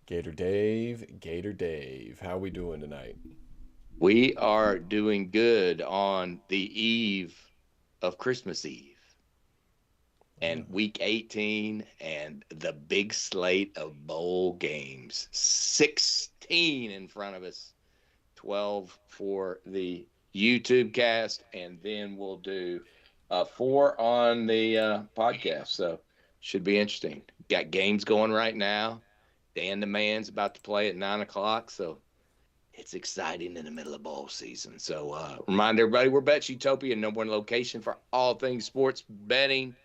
Gator Dave, how we doing tonight? We are doing good on the eve of Christmas Eve and week 18 and the big slate of bowl games. 16 in front of us, 12 for the YouTube cast, and then we'll do four on the podcast. So, should be interesting. Got games going right now. Dan the Man's about to play at 9 o'clock. So, it's exciting in the middle of bowl season. So remind everybody we're Bets Utopia, number one location for all things sports betting.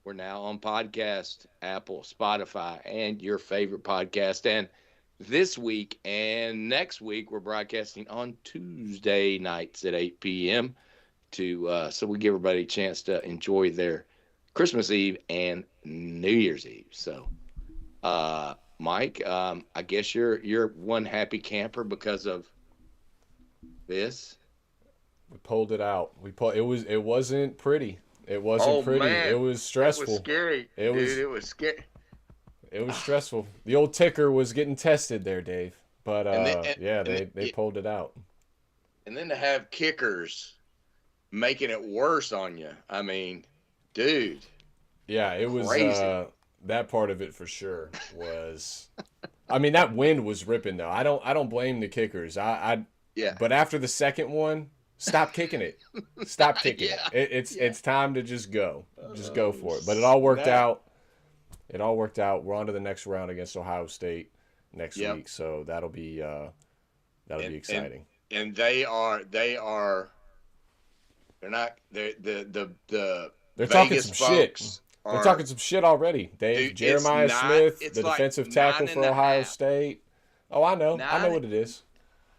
We're now on podcast, Apple, Spotify, and your favorite podcast. And this week and next week, we're broadcasting on Tuesday nights at 8 p.m. to so we give everybody a chance to enjoy their Christmas Eve and New Year's Eve. So Mike, I guess you're one happy camper because of this. We pulled it out. It wasn't pretty. It wasn't Oh pretty. It man, was it was stressful. scary, It dude. was It was scary. it was stressful. The old ticker was getting tested there, Dave. But And then yeah, and, they pulled it out. and then to have kickers making it worse on you. I mean, dude, Yeah, it was crazy. that part of it for sure was. I mean, that wind was ripping though. I don't blame the kickers. Yeah, But after the second one, stop kicking it. Stop kicking it. yeah, yeah. It's time to just go Oh for it. But it all worked snap! out. It all worked out. We're on to the next round against Ohio State next Yep. week, so that'll be And and exciting. and they are they're not the They're talking Vegas some shit. folks They're are, talking some shit already. Dave dude. It's Jeremiah not. Smith, It's the like defensive tackle nine for and a Ohio half. State. Oh, I know. I know Nine. what it is.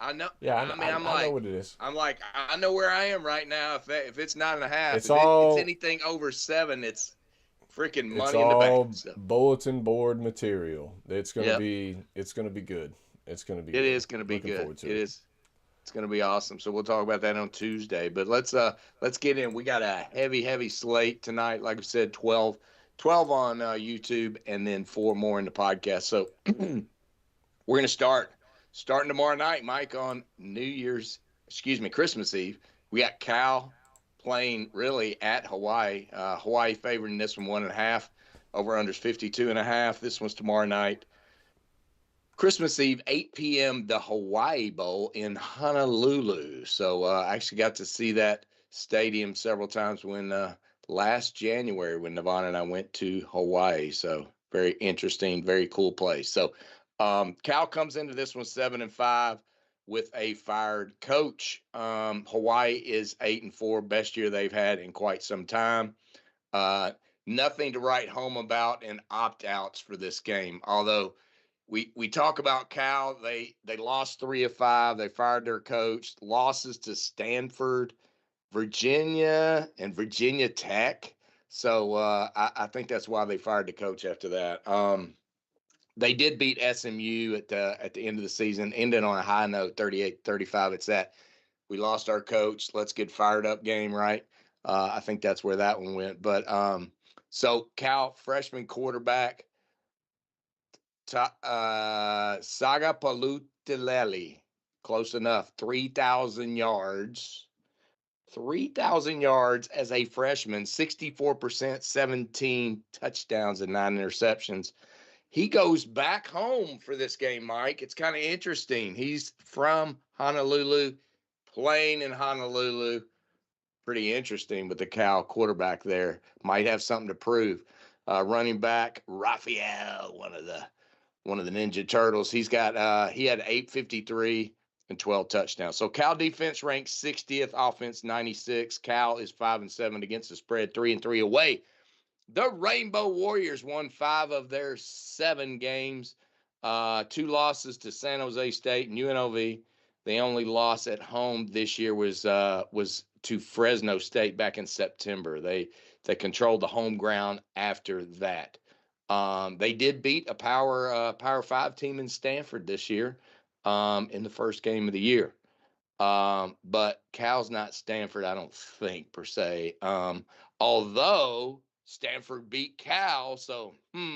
I know. Yeah, I mean, I know what it is. I'm like, I know where I am right now. If it's 9.5, It's if it's all anything over 7, it's freaking it's money in the bank. all So, bulletin board material. yep, It's gonna be good. It's gonna be it good. is going to be Looking good. forward to It it. is. It's going to be awesome. So we'll talk about that on Tuesday. But let's get in. We got a heavy slate tonight. Like I said, 12 on YouTube, and then four more in the podcast. So we're going to starting tomorrow night, Mike, on Christmas Eve. We got Cal playing really at Hawaii. Hawaii favoring this one 1.5. Over under 52.5. This one's tomorrow night. Christmas Eve, 8 p.m., the Hawaii Bowl in Honolulu. So I actually got to see that stadium several times when last January when Navon and I went to Hawaii. So very interesting, very cool place. So Cal comes into this one 7-5 with a fired coach. Hawaii is 8-4, best year they've had in quite some time. Uh, Nothing to write home about and opt outs for this game. Although we talk about Cal, they lost 3 of 5. They fired their coach. Losses to Stanford, Virginia, and Virginia Tech. So I think that's why they fired the coach after that. They did beat SMU at the end of the season, ended on a high note, 38-35. It's that we lost our coach. Let's get fired up game, right? I think that's where that one went. But so Cal, freshman quarterback, Saga Paluteleli, close enough, 3,000 yards. 3,000 yards as a freshman, 64%, 17 touchdowns, and 9 interceptions. He goes back home for this game, Mike. It's kind of interesting. He's from Honolulu, playing in Honolulu. Pretty interesting, but the Cal quarterback there might have something to prove. Running back Raphael, one of the Ninja Turtles. He had 853 and 12 touchdowns. So Cal defense ranks 60th, offense 96. Cal is 5-7 against the spread, 3-3 away. The Rainbow Warriors won 5 of their 7 games. Two losses to San Jose State and UNLV. The only loss at home this year was to Fresno State back in September. They controlled the home ground after that. They did beat a Power 5 team in Stanford this year in the first game of the year. But Cal's not Stanford, I don't think, per se. Although Stanford beat Cal, so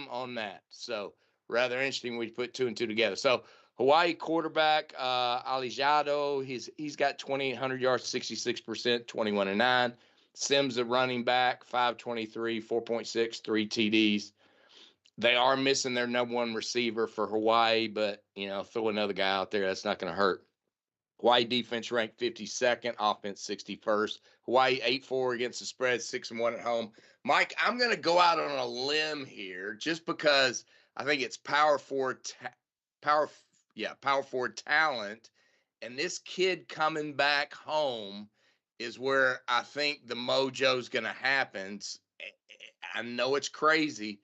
on that. So rather interesting when you put 2 and 2 together. So Hawaii quarterback Alijado, he's got 2,800 yards, 66%, 21-9. Sims a running back, 523, 4.6, 3 TDs. They are missing their number one receiver for Hawaii, but throw another guy out there, that's not going to hurt. Hawaii defense ranked 52nd, offense 61st. Hawaii 8-4 against the spread, 6-1 at home. Mike, I'm going to go out on a limb here just because I think it's power forward talent, and this kid coming back home is where I think the mojo's going to happen. I know it's crazy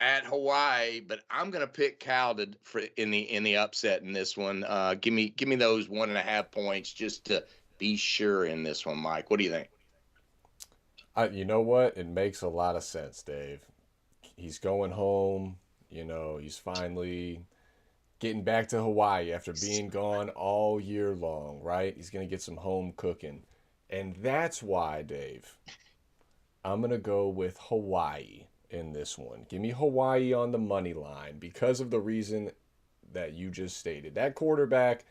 at Hawaii, but I'm going to pick Cal in the upset in this one. Give me those 1.5 points just to be sure in this one, Mike. What do you think? You know what? It makes a lot of sense, Dave. He's going home. He's finally getting back to Hawaii after being gone all year long, right? He's going to get some home cooking. And that's why, Dave, I'm going to go with Hawaii in this one. Give me Hawaii on the money line because of the reason that you just stated. That quarterback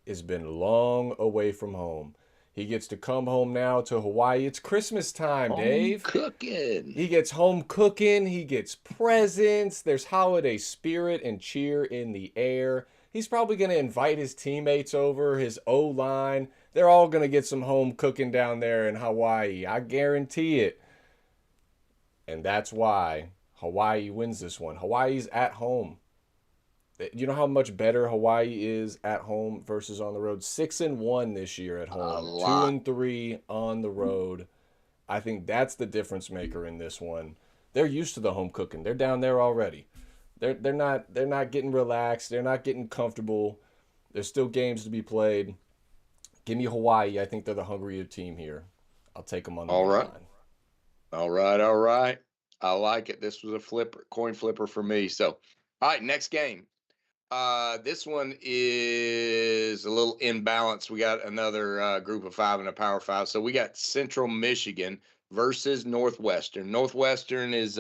has been long away from home. He gets to come home now to Hawaii. It's Christmas time, Dave. Home cooking. He gets home cooking. He gets presents. There's holiday spirit and cheer in the air. He's probably going to invite his teammates over, his O-line. They're all going to get some home cooking down there in Hawaii. I guarantee it. And that's why Hawaii wins this one. Hawaii's at home. You know how much better Hawaii is at home versus on the road? 6-1 this year at home. 2-3 on the road. I think that's the difference maker in this one. They're used to the home cooking. They're down there already. They're not getting relaxed. They're not getting comfortable. There's still games to be played. Give me Hawaii. I think they're the hungrier team here. I'll take them on the line. All right. I like it. This was a coin flipper for me. So, all right, next game. This one is a little imbalanced. We got another group of 5 and a power 5. So we got Central Michigan versus Northwestern. Northwestern is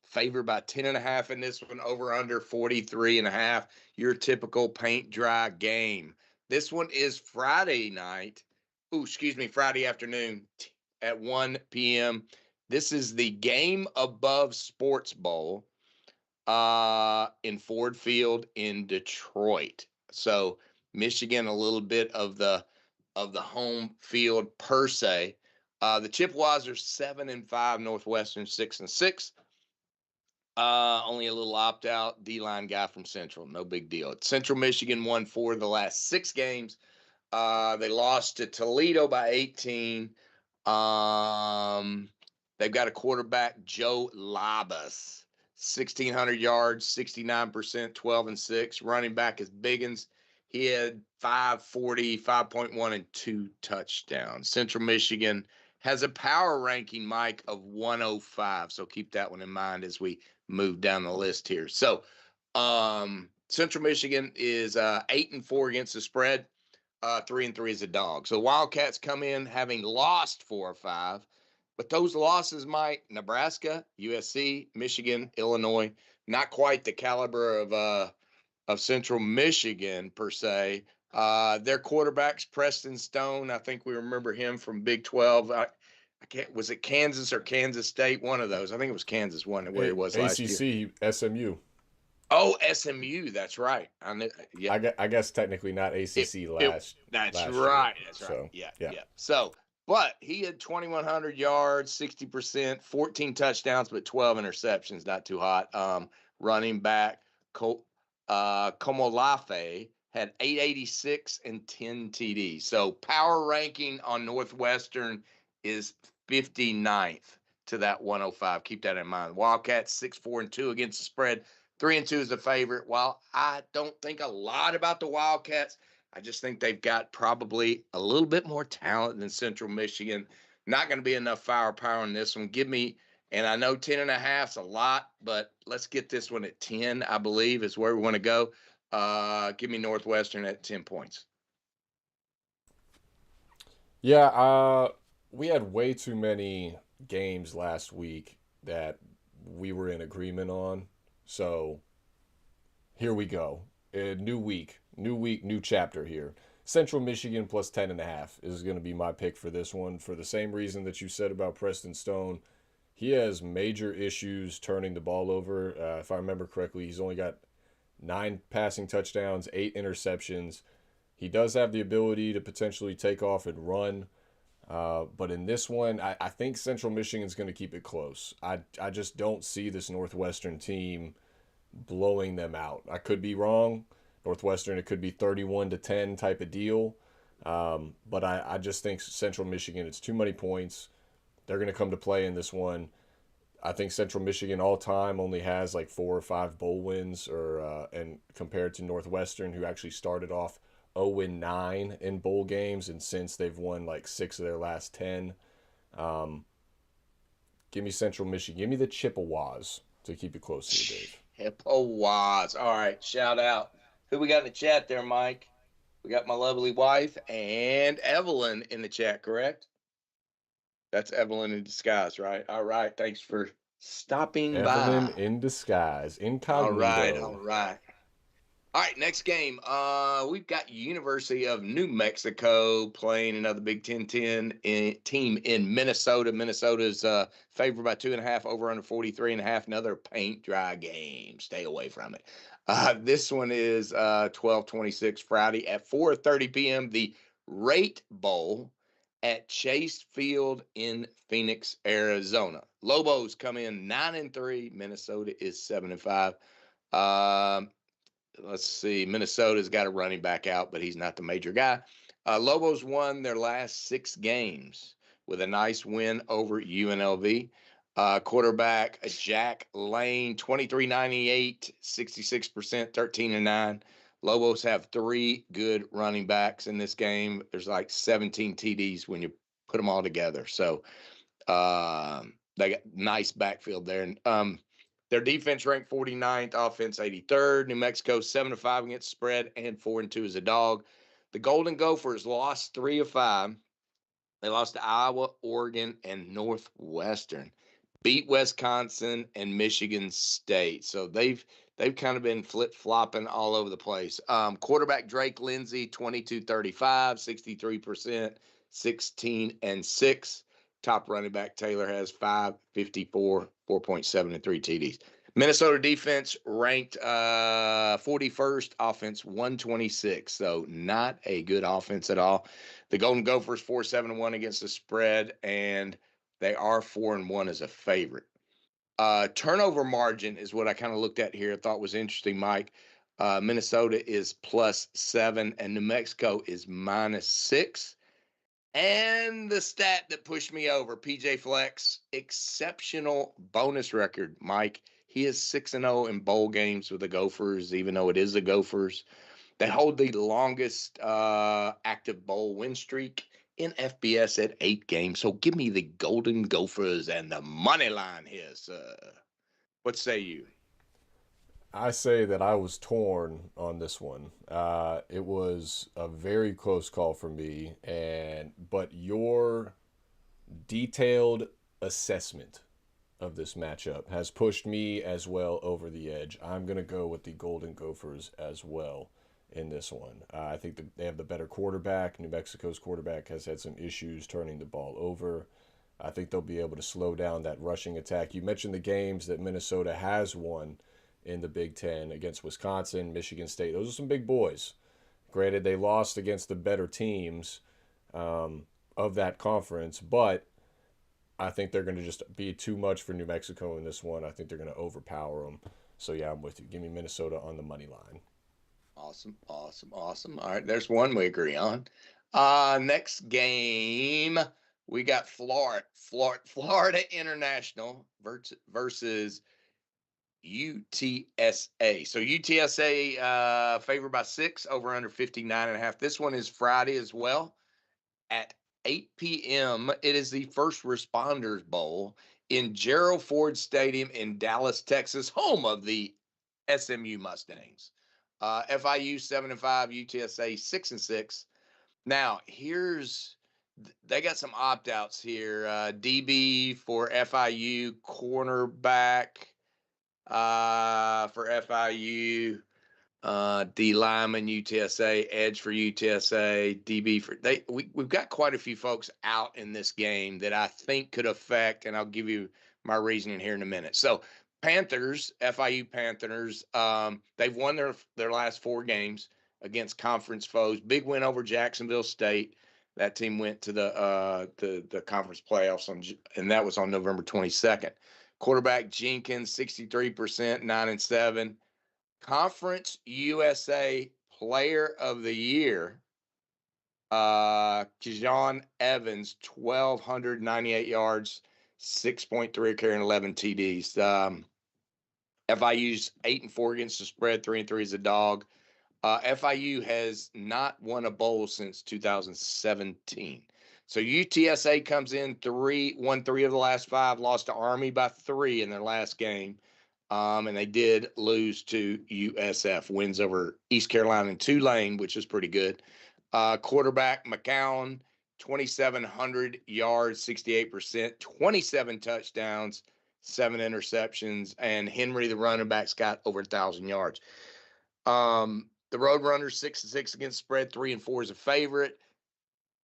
favored by 10.5 in this one, over under 43.5. Your typical paint dry game. This one is Friday afternoon at 1 p.m. This is the GameAbove Sports Bowl in Ford Field in Detroit. So Michigan, a little bit of the home field per se. The Chippewas are 7-5, Northwestern 6-6. Only a little opt out D-line guy from Central, no big deal. Central Michigan won 4 of the last 6 games. They lost to Toledo by 18. They've got a quarterback, Joe Labas. 1,600 yards, 69%, 12-6. Running back is Biggins. He had 540, 5.1, and 2 touchdowns. Central Michigan has a power ranking, Mike, of 105. So keep that one in mind as we move down the list here. So Central Michigan is 8-4 against the spread. 3-3 is a dog. So Wildcats come in having lost 4 or 5. But those losses, Mike, Nebraska, USC, Michigan, Illinois, not quite the caliber of Central Michigan per se. Their quarterback's Preston Stone. I think we remember him from Big 12. Was it Kansas or Kansas State? One of those. I think it was Kansas one where he was last year. ACC, SMU. Oh, SMU. That's right. I guess technically not ACC last. That's last right. Year. That's right. So, Yeah. So. But he had 2,100 yards, 60%, 14 touchdowns, but 12 interceptions. Not too hot. Running back Komolafe had 886 and 10 TDs. So power ranking on Northwestern is 59th to that 105. Keep that in mind. Wildcats 6-4-2 against the spread. 3-2 is a favorite. While I don't think a lot about the Wildcats, I just think they've got probably a little bit more talent than Central Michigan. Not going to be enough firepower in this one. Give me, and I know 10.5 is a lot, but let's get this one at 10, I believe, is where we want to go. Give me Northwestern at 10 points. Yeah, we had way too many games last week that we were in agreement on. So Here we go. New week, new chapter here. Central Michigan plus 10.5 is going to be my pick for this one for the same reason that you said about Preston Stone. He has major issues turning the ball over. If I remember correctly, he's only got 9 passing touchdowns, 8 interceptions. He does have the ability to potentially take off and run. But in this one, I think Central Michigan's going to keep it close. I just don't see this Northwestern team blowing them out. I could be wrong. Northwestern, it could be 31-10 type of deal. But I just think Central Michigan, it's too many points. They're going to come to play in this one. I think Central Michigan all time only has like 4 or 5 bowl wins, and compared to Northwestern, who actually started off 0-9 in bowl games, and since they've won like 6 of their last 10. Um, Give me Central Michigan. Give me the Chippewas to keep it close here, Dave. Chippewas. All right, shout out. Who we got in the chat there, Mike? We got my lovely wife and Evelyn in the chat, correct? That's Evelyn in disguise, right? All right, thanks for stopping Evelyn by. in disguise, All right, incognito. all right. All right, next game. We've got University of New Mexico playing another Big Ten team in Minnesota. Minnesota's favored by 2.5, over under 43.5. Another paint dry game. Stay away from it. This one is 12/26 Friday at 4:30 p.m. The Rate Bowl at Chase Field in Phoenix, Arizona. Lobos come in 9-3. Minnesota is 7-5. Let's see. Minnesota's got a running back out, but he's not the major guy. Lobos won their last 6 games with a nice win over UNLV. Quarterback Jack Lane, 23.98, 66%, 13-9. Lobos have 3 good running backs in this game. There's like 17 TDs when you put them all together. So they got nice backfield there. And their defense ranked 49th, offense 83rd. New Mexico 7-5 against spread and 4-2 as a dog. The Golden Gophers lost 3 of 5. They lost to Iowa, Oregon, and Northwestern. Beat Wisconsin and Michigan State. So they've kind of been flip-flopping all over the place. Quarterback Drake Lindsey, 22-35, 63%, 16-6. Top running back Taylor has 554, 4.7, and 3 TDs. Minnesota defense ranked 41st, offense 126. So not a good offense at all. The Golden Gophers 4-7-1 against the spread, and they are 4-1 as a favorite. Turnover margin is what I kind of looked at here. I thought was interesting, Mike. Minnesota is +7, and New Mexico is -6. And the stat that pushed me over, PJ Flex, exceptional bonus record, Mike. He is 6-0 in bowl games with the Gophers, even though it is the Gophers. They hold the longest active bowl win streak in FBS at 8 games. So give me the Golden Gophers and the money line here, sir. What say you? I say that I was torn on this one. It was a very close call for me, but your detailed assessment of this matchup has pushed me as well over the edge. I'm going to go with the Golden Gophers as well in this one. I think they have the better quarterback. New Mexico's quarterback has had some issues turning the ball over. I think they'll be able to slow down that rushing attack. You mentioned the games that Minnesota has won in the Big Ten against Wisconsin, Michigan State. Those are some big boys. Granted, they lost against the better teams of that conference, but I think they're going to just be too much for New Mexico in this one. I think they're going to overpower them. So, yeah, I'm with you. Give me Minnesota on the money line. Awesome, awesome, awesome. All right, there's one we agree on. Next game, we got Florida International versus UTSA. So UTSA favored by 6, over under 59.5. This one is Friday as well at 8 p.m. It is the First Responders Bowl in Gerald Ford Stadium in Dallas, Texas, home of the SMU Mustangs. FIU 7-5, UTSA 6-6. Now they got some opt-outs here. DB for FIU, cornerback for FIU. D lineman UTSA, edge for UTSA, DB for we've got quite a few folks out in this game that I think could affect, and I'll give you my reasoning here in a minute. So Panthers, FIU Panthers, they've won their last 4 games against conference foes. Big win over Jacksonville State. That team went to the conference playoffs and that was on November 22nd. Quarterback Jenkins, 63%, 9-7. Conference USA Player of the Year, Kajon Evans, 1,298 yards, 6.3 carry, and 11 TDs. FIU's 8-4 against the spread, 3-3 as a dog. FIU has not won a bowl since 2017. So UTSA comes in won 3 of the last 5, lost to Army by 3 in their last game. And they did lose to USF, wins over East Carolina and Tulane, which is pretty good. Quarterback McCown, 2,700 yards, 68%, 27 touchdowns, 7 interceptions, and Henry, the running back's got over 1,000 yards. The Roadrunners, 6-6 against spread, 3-4 as a favorite.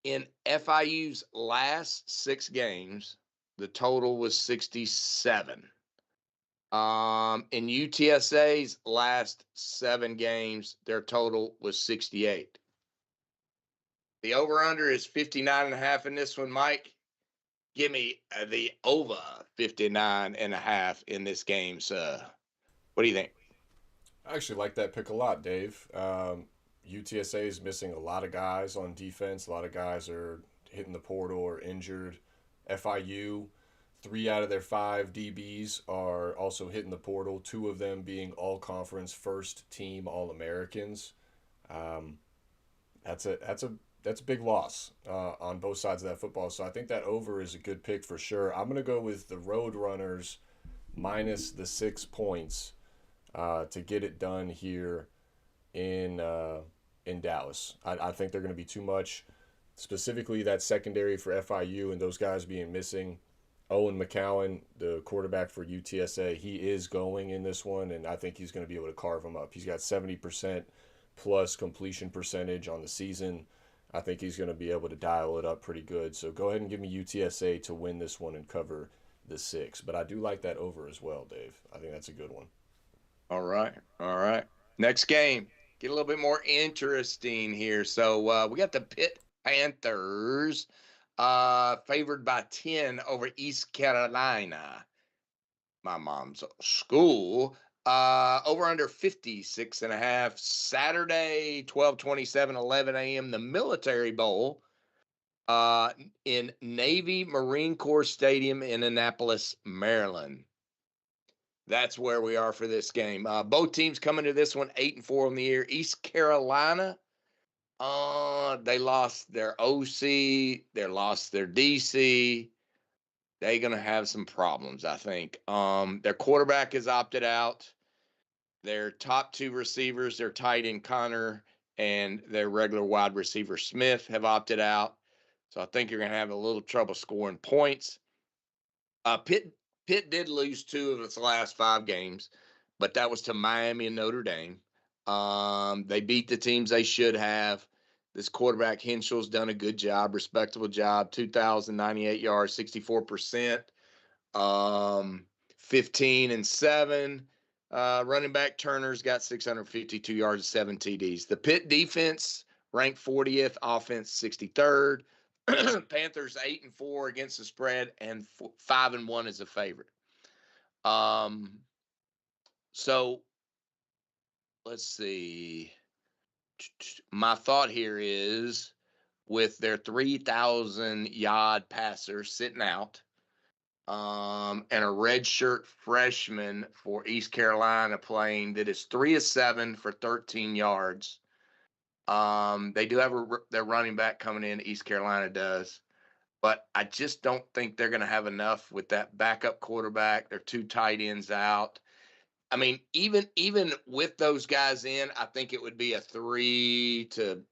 In FIU's last 6 games, the total was 67. In UTSA's last 7 games, their total was 68. The over-under is 59.5 in this one, Mike. Give me the over 59.5 in this game. So, what do you think? I actually like that pick a lot, Dave. UTSA is missing a lot of guys on defense. A lot of guys are hitting the portal or injured. FIU, 3 out of their 5 DBs are also hitting the portal. 2 of them being all-conference first-team All-Americans. That's a big loss on both sides of that football. So I think that over is a good pick for sure. I'm gonna go with the Roadrunners minus the 6 points to get it done here in Dallas. I think they're gonna be too much. Specifically, that secondary for FIU and those guys being missing. Owen McCowan, the quarterback for UTSA, he is going in this one, and I think he's going to be able to carve them up. He's got 70% plus completion percentage on the season. I think he's going to be able to dial it up pretty good. So go ahead and give me UTSA to win this one and cover the 6. But I do like that over as well, Dave. I think that's a good one. All right. Next game. Get a little bit more interesting here. So we got the Pitt Panthers. Favored by 10 over East Carolina, my mom's school. Over under 56.5. Saturday, 12/27, 11 a.m. The Military Bowl in Navy Marine Corps Stadium in Annapolis, Maryland. That's where we are for this game. Both teams coming to this one 8-4 on the year. East Carolina, they lost their OC, they lost their DC. They're going to have some problems, I think. Their quarterback has opted out. Their top 2 receivers, their tight end Connor and their regular wide receiver Smith, have opted out. So I think you're going to have a little trouble scoring points. Pitt did lose 2 of its last 5 games, but that was to Miami and Notre Dame. They beat the teams they should have. This quarterback Henshaw's done a good job, respectable job. 2,098 yards, 64%, 15-7. Running back Turner's got 652 yards and 7 TDs. The Pitt defense ranked 40th, offense 63rd. Panthers 8-4 against the spread and 5-1 as a favorite. So let's see. My thought here is with their 3,000-yard passer sitting out, and a redshirt freshman for East Carolina playing that is 3 of 7 for 13 yards. They do have their running back coming in. East Carolina does, but I just don't think they're going to have enough with that backup quarterback. Their 2 tight ends out. I mean, even with those guys in, I think it would be a 3 to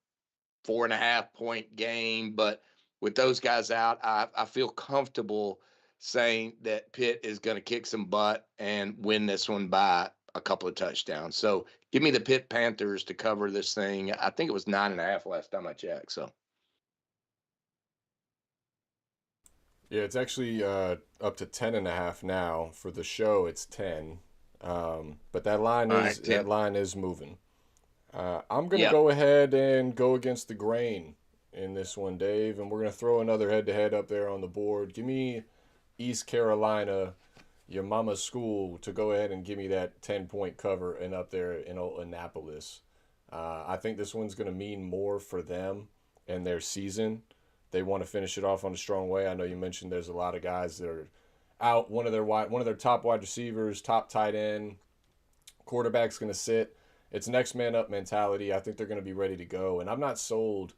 4.5 point game. But with those guys out, I feel comfortable saying that Pitt is going to kick some butt and win this one by a couple of touchdowns. So give Give me the Pitt Panthers to cover this thing. I think it was 9.5 last time I checked. So Yeah, it's actually up to 10.5 now. For the show, it's 10. But that line all is right, 10. moving. I'm gonna Yeah. go ahead and go against the grain in this one, Dave, and we're gonna throw another head-to-head up there on the board. Give me East Carolina, your mama's school, to go ahead and give me that 10-point cover and up there in Annapolis. I think this one's gonna mean more for them and their season. They want to finish it off on a strong way. I know you mentioned there's a lot of guys that are out. One of their top wide receivers, top tight end, quarterback's going to sit. It's next man up mentality. I think they're going to be ready to go. And I'm not sold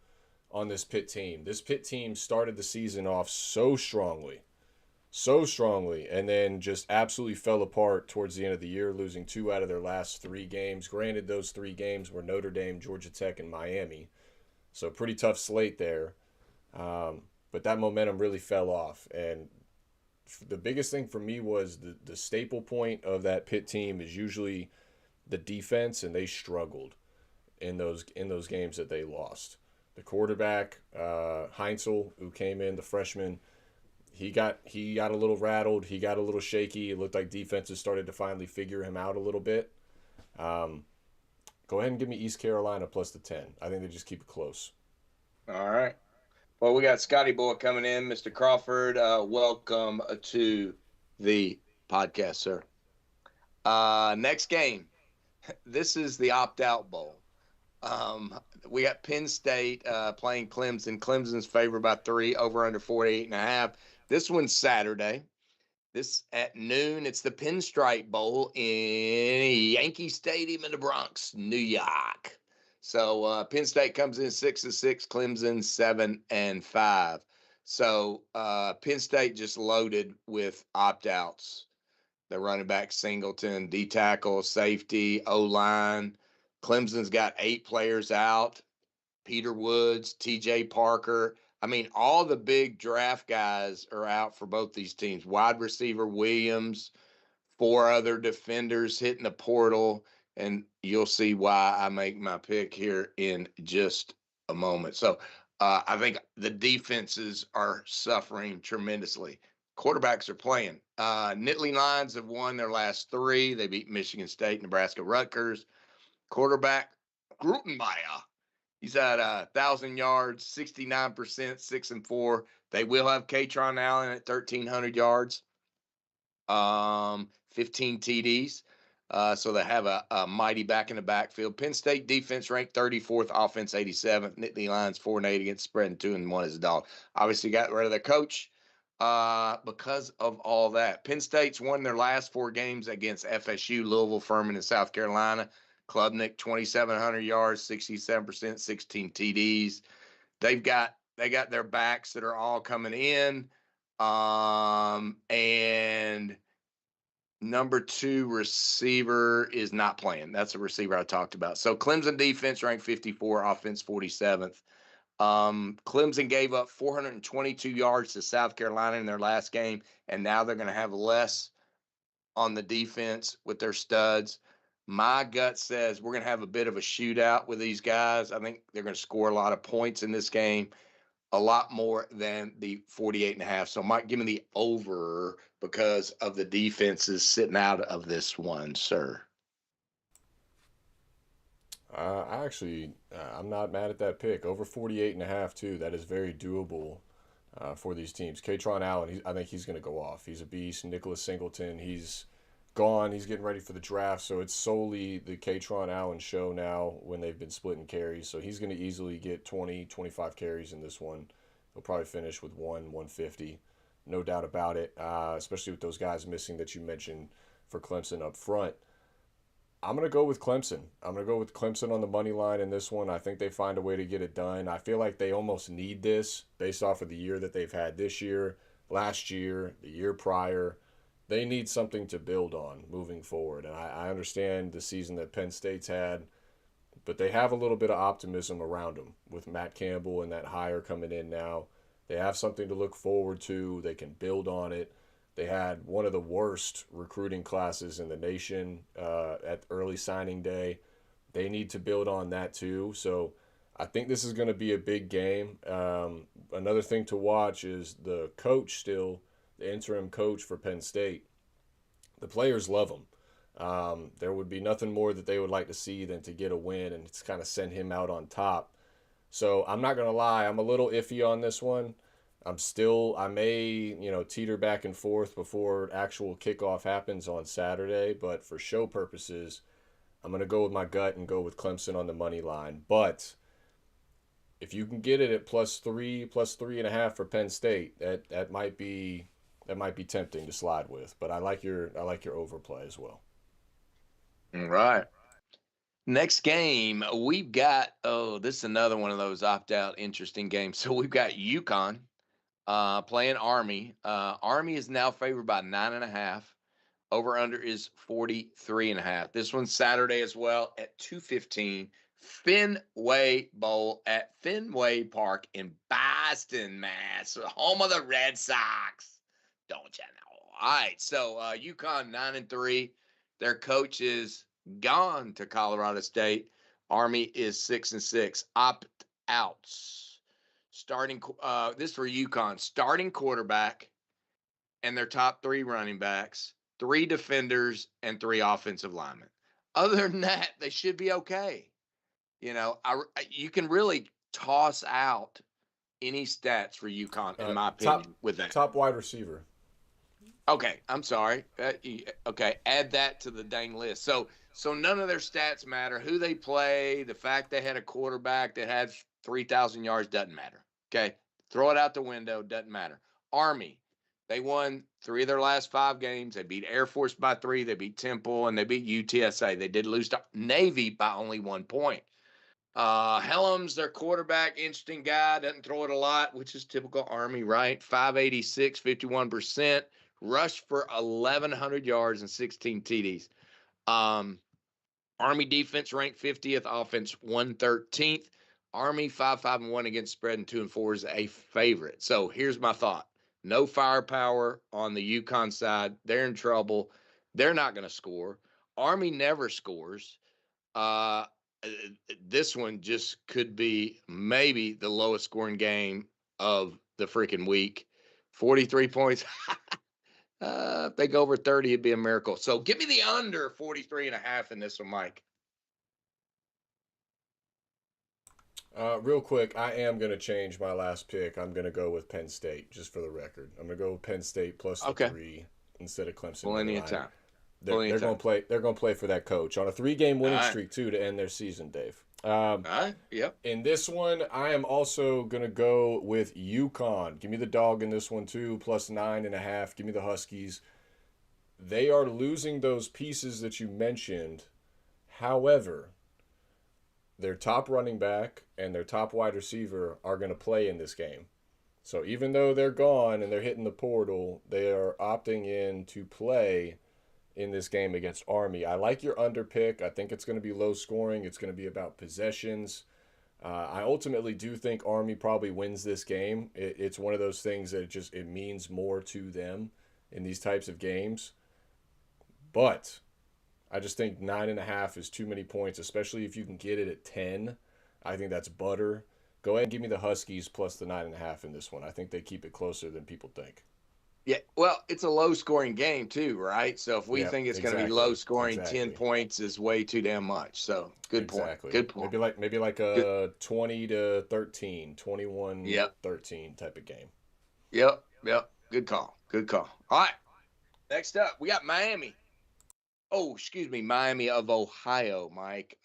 on this Pitt team. This Pitt team started the season off so strongly, and then just absolutely fell apart towards the end of the year, losing 2 out of their last 3 games. Granted, those 3 games were Notre Dame, Georgia Tech, and Miami. So pretty tough slate there. But that momentum really fell off. And the biggest thing for me was the staple point of that Pitt team is usually the defense, and they struggled in those games that they lost. The quarterback, Heinzel, who came in, the freshman, he got a little rattled. He got a little shaky. It looked like defenses started to finally figure him out a little bit. Go ahead and give me East Carolina plus the 10. I think they just keep it close. All right. Well, we got Scotty Boy coming in. Mr. Crawford, welcome to the podcast, sir. Next game. This is the opt-out bowl. We got Penn State playing Clemson. Clemson's favored by 3, over under 48.5. This one's Saturday. This at noon. It's the Pinstripe Bowl in Yankee Stadium in the Bronx, New York. So Penn State comes in 6-6, Clemson 7-5. So Penn State just loaded with opt-outs. The running back Singleton, D tackle, safety, O line. Clemson's got 8 players out. Peter Woods, T.J. Parker. I mean, all the big draft guys are out for both these teams. Wide receiver Williams, 4 other defenders hitting the portal, and you'll see why I make my pick here in just a moment. So I think the defenses are suffering tremendously. Quarterbacks are playing. Nittany Lions have won their last 3. They beat Michigan State, Nebraska, Rutgers. Quarterback Grutenmeyer. He's at 1,000 yards, 69%, 6-4. They will have Katron Allen at 1,300 yards, 15 TDs. So they have a mighty back in the backfield. Penn State defense ranked 34th, offense 87th. Nittany Lions 4-8 against spread, and 2-1 as a dog. Obviously got rid of their coach because of all that. Penn State's won their last 4 games against FSU, Louisville, Furman, and South Carolina. Klubnik 2,700 yards, 67%, 16 TDs. They got their backs that are all coming in, and number 2 receiver is not playing. That's a receiver I talked about. So Clemson defense ranked 54, offense 47th. Clemson gave up 422 yards to South Carolina in their last game, and now they're going to have less on the defense with their studs. My gut says we're going to have a bit of a shootout with these guys. I think they're going to score a lot of points in this game, a lot more than the 48.5. So Mike, give me the over because of the defenses sitting out of this one, sir. I'm not mad at that pick. Over 48.5 too. That is very doable for these teams. Katron Allen, I think he's going to go off. He's a beast. Nicholas Singleton, he's gone. He's getting ready for the draft, so it's solely the Katron Allen show now when they've been splitting carries. So he's going to easily get 20, 25 carries in this one. He'll probably finish with 150, no doubt about it, especially with those guys missing that you mentioned for Clemson up front. I'm going to go with Clemson. I'm going to go with Clemson on the money line in this one. I think they find a way to get it done. I feel like they almost need this based off of the year that they've had this year, last year, the year prior. They need something to build on moving forward. And I understand the season that Penn State's had, but they have a little bit of optimism around them with Matt Campbell and that hire coming in now. They have something to look forward to. They can build on it. They had one of the worst recruiting classes in the nation at early signing day. they need to build on that too. So I think this is going to be a big game. Another thing to watch is the coach still, the interim coach for Penn State. The players love him. There would be nothing more that they would like to see than to get a win and it's kind of send him out on top. So I'm not gonna lie, I'm a little iffy on this one. I may, teeter back and forth before actual kickoff happens on Saturday, but for show purposes, I'm gonna go with my gut and go with Clemson on the money line. But if you can get it at plus 3.5 for Penn State, that might be tempting to slide with. But I like your overplay as well. All right. Next game, we've got, this is another one of those opt-out interesting games. So we've got UConn playing Army. Army is now favored by 9.5. Over under is 43.5. This one's Saturday as well at 2:15. Fenway Bowl at Fenway Park in Boston, Mass. Home of the Red Sox. Don't you know? All right. So UConn 9-3. Their coach is gone to Colorado State. Army is 6-6. Opt outs. Starting this for UConn. Starting quarterback and their top 3 running backs, 3 defenders, and 3 offensive linemen. Other than that, they should be okay. You can really toss out any stats for UConn, in my opinion, with that. Top wide receiver. Okay, I'm sorry. Okay, add that to the dang list. So none of their stats matter. Who they play, the fact they had a quarterback that had 3,000 yards doesn't matter. Okay, throw it out the window. Doesn't matter. Army, they won 3 of their last 5 games. They beat Air Force by 3. They beat Temple, and they beat UTSA. They did lose to Navy by only 1 point. Helms, their quarterback, interesting guy, doesn't throw it a lot, which is typical Army, right? 586, 51%. Rushed for 1,100 yards and 16 TDs. Army defense ranked 50th, offense 113th. Army 5-5-1 against spread and 2-4 is a favorite. So here's my thought: no firepower on the UConn side. They're in trouble. They're not going to score. Army never scores. This one just could be maybe the lowest scoring game of the freaking week. 43 points. If they go over 30, it'd be a miracle. So give me the under 43.5 in this one, Mike. Real quick, I am going to change my last pick. I'm going to go with Penn State, just for the record. I'm going to go with Penn State plus the 3 instead of Clemson. Plenty of time. They're going to play. They're going to play for that coach on a 3-game winning streak too to end their season, Dave. All right. Yep. In this one, I am also going to go with UConn. Give me the dog in this one too, plus 9.5. Give me the Huskies. They are losing those pieces that you mentioned. However, their top running back and their top wide receiver are going to play in this game. So even though they're gone and they're hitting the portal, they are opting in to play in this game against Army. I like your under pick. I think it's going to be low scoring. It's going to be about possessions. I ultimately do think Army probably wins this game. It's one of those things that it means more to them in these types of games. But I just think 9.5 is too many points, especially if you can get it at 10. I think that's butter. Go ahead and give me the Huskies plus the 9.5 in this one. I think they keep it closer than people think. Yeah, well, it's a low-scoring game too, right? So if we think it's going to be low-scoring, 10 points is way too damn much. So good point. Good point. Maybe like a 20-13, 21-13 type of game. Yep. Good call. All right. Next up, we got Miami. Miami of Ohio, Mike.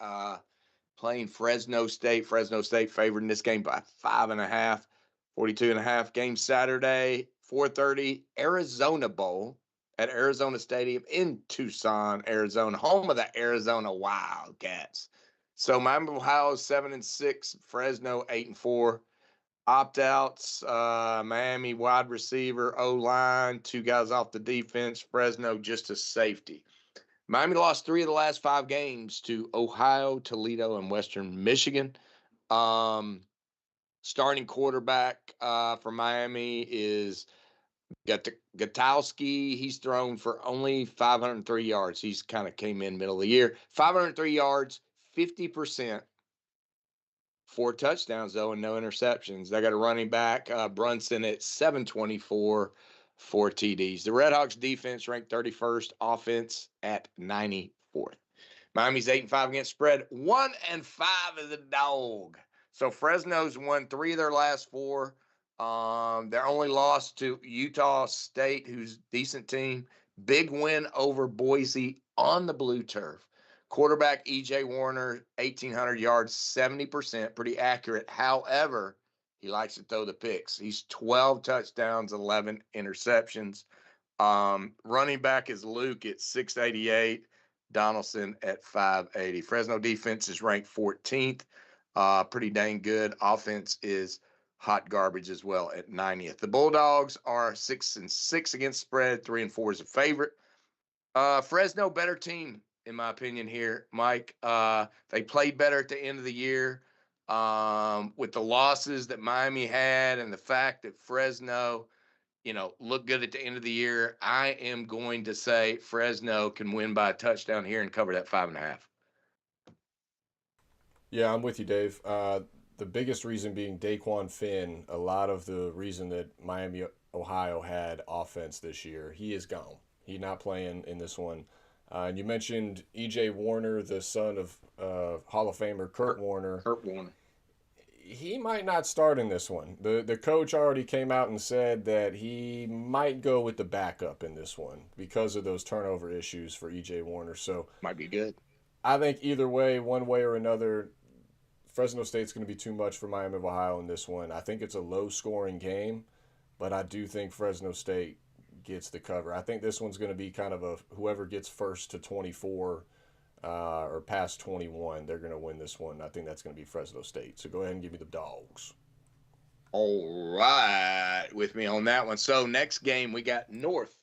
Playing Fresno State. Fresno State favored in this game by 5.5, 42.5. Game Saturday, 4:30, Arizona Bowl at Arizona Stadium in Tucson, Arizona, home of the Arizona Wildcats. So Miami of Ohio 7-6, Fresno 8-4. Opt-outs, Miami wide receiver, O-line, 2 guys off the defense, Fresno just a safety. Miami lost 3 of the last 5 games to Ohio, Toledo, and Western Michigan. Starting quarterback for Miami is Gutowski. He's thrown for only 503 yards. He's kind of came in middle of the year. 503 yards, 50%. 4 touchdowns, though, and no interceptions. They got a running back, Brunson, at 724, 4 TDs. The Redhawks defense ranked 31st, offense at 94th. Miami's 8-5 against spread, 1-5 as a dog. So Fresno's won 3 of their last 4. Their only loss to Utah State, who's a decent team. Big win over Boise on the blue turf. Quarterback E.J. Warner, 1,800 yards, 70%, pretty accurate. However, he likes to throw the picks. He's 12 touchdowns, 11 interceptions. Running back is Luke at 688, Donaldson at 580. Fresno defense is ranked 14th, pretty dang good. Offense is hot garbage as well at 90th. The Bulldogs are 6-6 against spread, 3-4 is a favorite. Fresno better team in my opinion here, Mike. They played better at the end of the year. With the losses that Miami had and the fact that Fresno, look good at the end of the year, I am going to say Fresno can win by a touchdown here and cover that 5.5. Yeah, I'm with you, Dave. The biggest reason being Daquan Finn. A lot of the reason that Miami, Ohio had offense this year, he is gone. He's not playing in this one. And you mentioned E.J. Warner, the son of Hall of Famer Kurt Warner. Kurt Warner. He might not start in this one. The coach already came out and said that he might go with the backup in this one because of those turnover issues for E.J. Warner. So might be good. I think either way, one way or another, Fresno State's going to be too much for Miami of Ohio in this one. I think it's a low-scoring game, but I do think Fresno State gets the cover. I think this one's going to be kind of a whoever gets first to 24 or past 21, they're going to win this one. I think that's going to be Fresno State. So go ahead and give me the Dogs. All right, with me on that one. So next game, we got North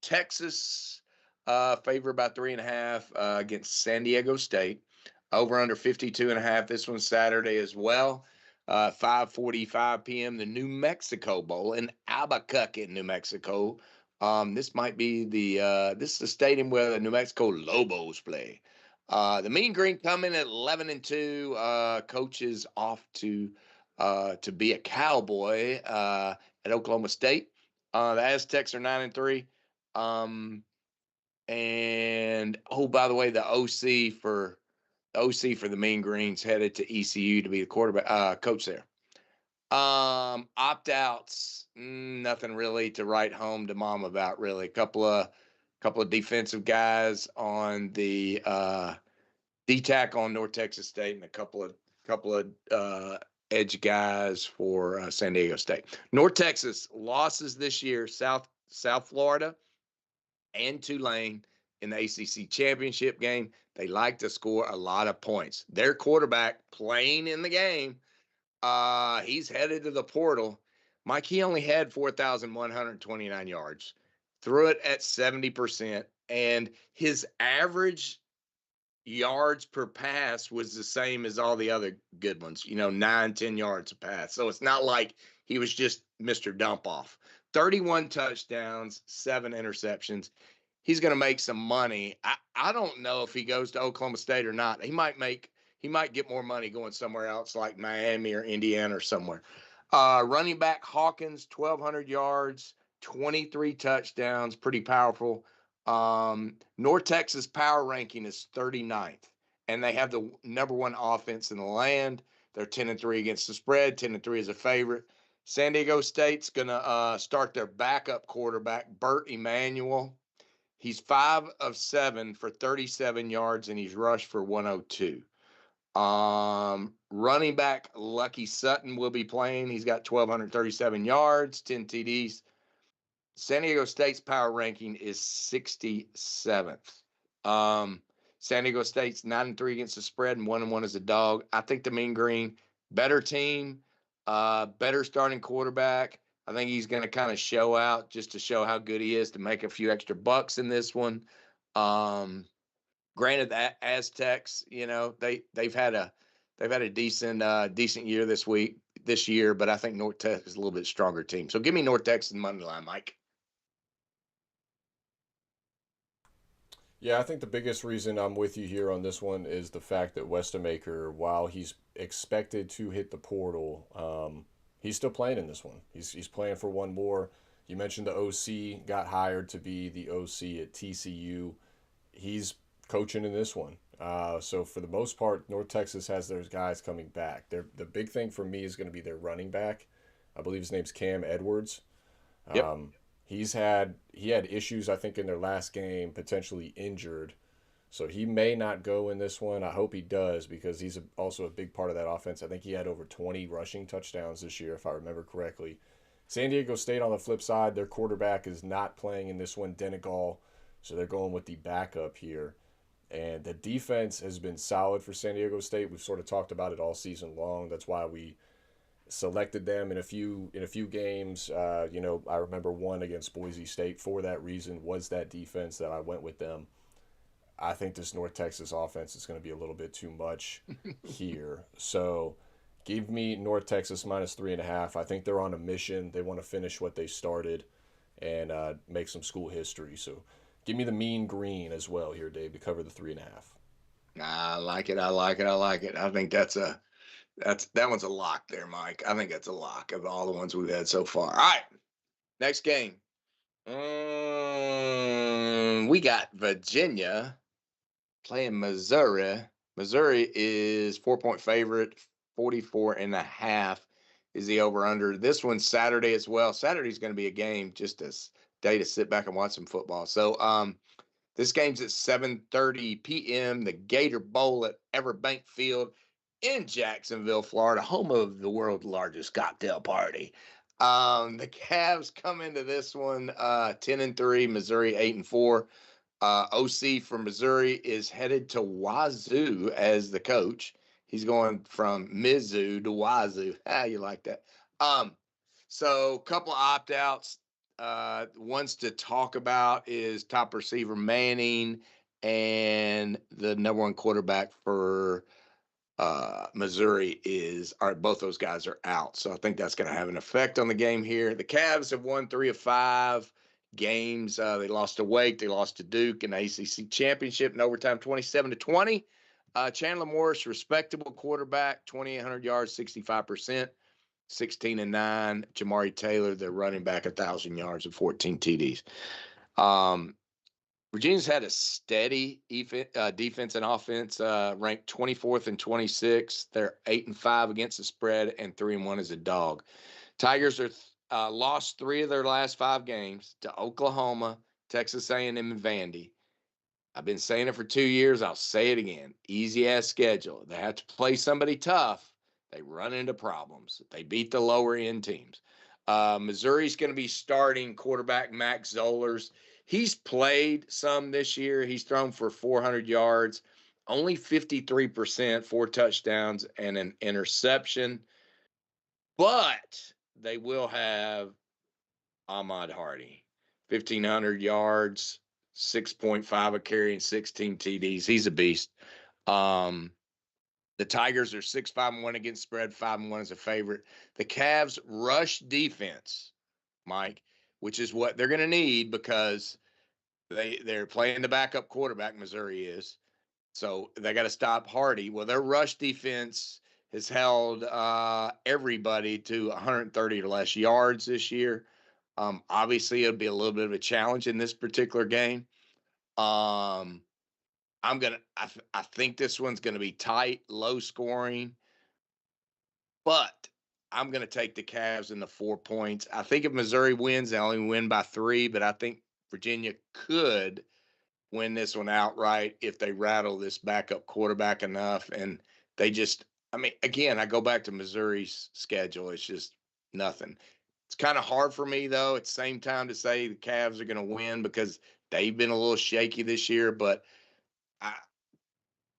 Texas favored by 3.5 against San Diego State. Over under 52.5. This one's Saturday as well. 5:45 p.m. The New Mexico Bowl in Albuquerque, New Mexico. This might be this is the stadium where the New Mexico Lobos play. The Mean Green coming at 11-2. Coach is off to be a Cowboy at Oklahoma State. The Aztecs are 9-3. And by the way, the OC for the Mean Greens headed to ECU to be the quarterback coach there. Opt-outs, nothing really to write home to mom about, really. A couple of defensive guys on the D-tack on North Texas State, and a couple of edge guys for San Diego State. North Texas losses this year: South Florida and Tulane in the ACC championship game. They like to score a lot of points. Their quarterback playing in the game, he's headed to the portal. Mike, he only had 4,129 yards, threw it at 70%, and his average yards per pass was the same as all the other good ones, 9-10 yards a pass. So it's not like he was just Mr. Dump Off. 31 touchdowns, 7 interceptions. He's going to make some money. I don't know if he goes to Oklahoma State or not. He might get more money going somewhere else like Miami or Indiana or somewhere. Running back Hawkins, 1,200 yards, 23 touchdowns, pretty powerful. North Texas power ranking is 39th, and they have the number 1 offense in the land. They're 10-3 against the spread, 10-3 as a favorite. San Diego State's going to start their backup quarterback, Bert Emanuel. He's 5 of 7 for 37 yards, and he's rushed for 102. Running back Lucky Sutton will be playing. He's got 1,237 yards, 10 TDs. San Diego State's power ranking is 67th. San Diego State's 9-3 against the spread and 1-1 as a dog. I think the Mean Green, better team, better starting quarterback. I think he's going to kind of show out just to show how good he is to make a few extra bucks in this one. Granted, the Aztecs, they've had a decent year this year, but I think North Texas is a little bit stronger team. So give me North Texas money line, Mike. Yeah, I think the biggest reason I'm with you here on this one is the fact that Westamaker, while he's expected to hit the portal, he's still playing in this one. He's playing for one more. You mentioned the OC got hired to be the OC at TCU. He's coaching in this one. So for the most part, North Texas has their guys coming back. The big thing for me is going to be their running back. I believe his name's Cam Edwards. Yep. Um, he had issues I think in their last game, potentially injured. So he may not go in this one. I hope he does because he's also a big part of that offense. I think he had over 20 rushing touchdowns this year, if I remember correctly. San Diego State on the flip side, their quarterback is not playing in this one, Denegal, so they're going with the backup here. And the defense has been solid for San Diego State. We've sort of talked about it all season long. That's why we selected them in a few games. I remember one against Boise State for that reason was that defense that I went with them. I think this North Texas offense is going to be a little bit too much here. So give me North Texas minus 3.5. I think they're on a mission. They want to finish what they started and make some school history. So give me the mean green as well here, Dave, to cover the 3.5. I like it. I like it. I like it. I think that one's a lock there, Mike. I think that's a lock of all the ones we've had so far. All right, next game. We got Virginia playing Missouri. Missouri is 4-point favorite, 44.5 is the over under. This one's Saturday as well. Saturday's going to be a game, just a day to sit back and watch some football. So this game's at 7:30 p.m. The Gator Bowl at Everbank Field in Jacksonville, Florida, home of the world's largest cocktail party. The Cavs come into this one 10-3, Missouri 8-4. OC from Missouri is headed to Wazoo as the coach. He's going from Mizzou to Wazoo. You like that? Um, so a couple of opt-outs. Ones to talk about is top receiver Manning and the number one quarterback for Missouri both those guys are out. So I think that's going to have an effect on the game here. The Cavs have won 3 of 5 games. They lost to Wake, they lost to Duke in the ACC championship in overtime, 27-20. Chandler Morris, respectable quarterback, 2,800 yards, 65%, 16-9. Jamari Taylor, the running back, 1,000 yards and 14 TDs. Virginia's had a steady defense and offense, ranked 24th and 26th. They're 8-5 against the spread and 3-1 as a dog. Tigers are lost 3 of their last 5 games to Oklahoma, Texas A&M, and Vandy. I've been saying it for 2 years. I'll say it again. Easy ass schedule. They have to play somebody tough. They run into problems. They beat the lower end teams. Missouri's going to be starting quarterback Max Zollers. He's played some this year. He's thrown for 400 yards, only 53%, 4 touchdowns, and an interception. But they will have Ahmad Hardy, 1,500 yards, 6.5 a carry, and 16 TDs. He's a beast. The Tigers are 6-5-1 against spread, 5-1 as a favorite. The Cavs rush defense, Mike, which is what they're going to need because they're playing the backup quarterback, Missouri is. So they got to stop Hardy. Well, their rush defense has held everybody to 130 or less yards this year. Obviously, it'll be a little bit of a challenge in this particular game. I think this one's gonna be tight, low scoring, but I'm gonna take the Cavs in the 4 points. I think if Missouri wins, they only win by 3, but I think Virginia could win this one outright if they rattle this backup quarterback enough. And again, I go back to Missouri's schedule. It's just nothing. It's kind of hard for me, though, at the same time to say the Cavs are going to win because they've been a little shaky this year. But I,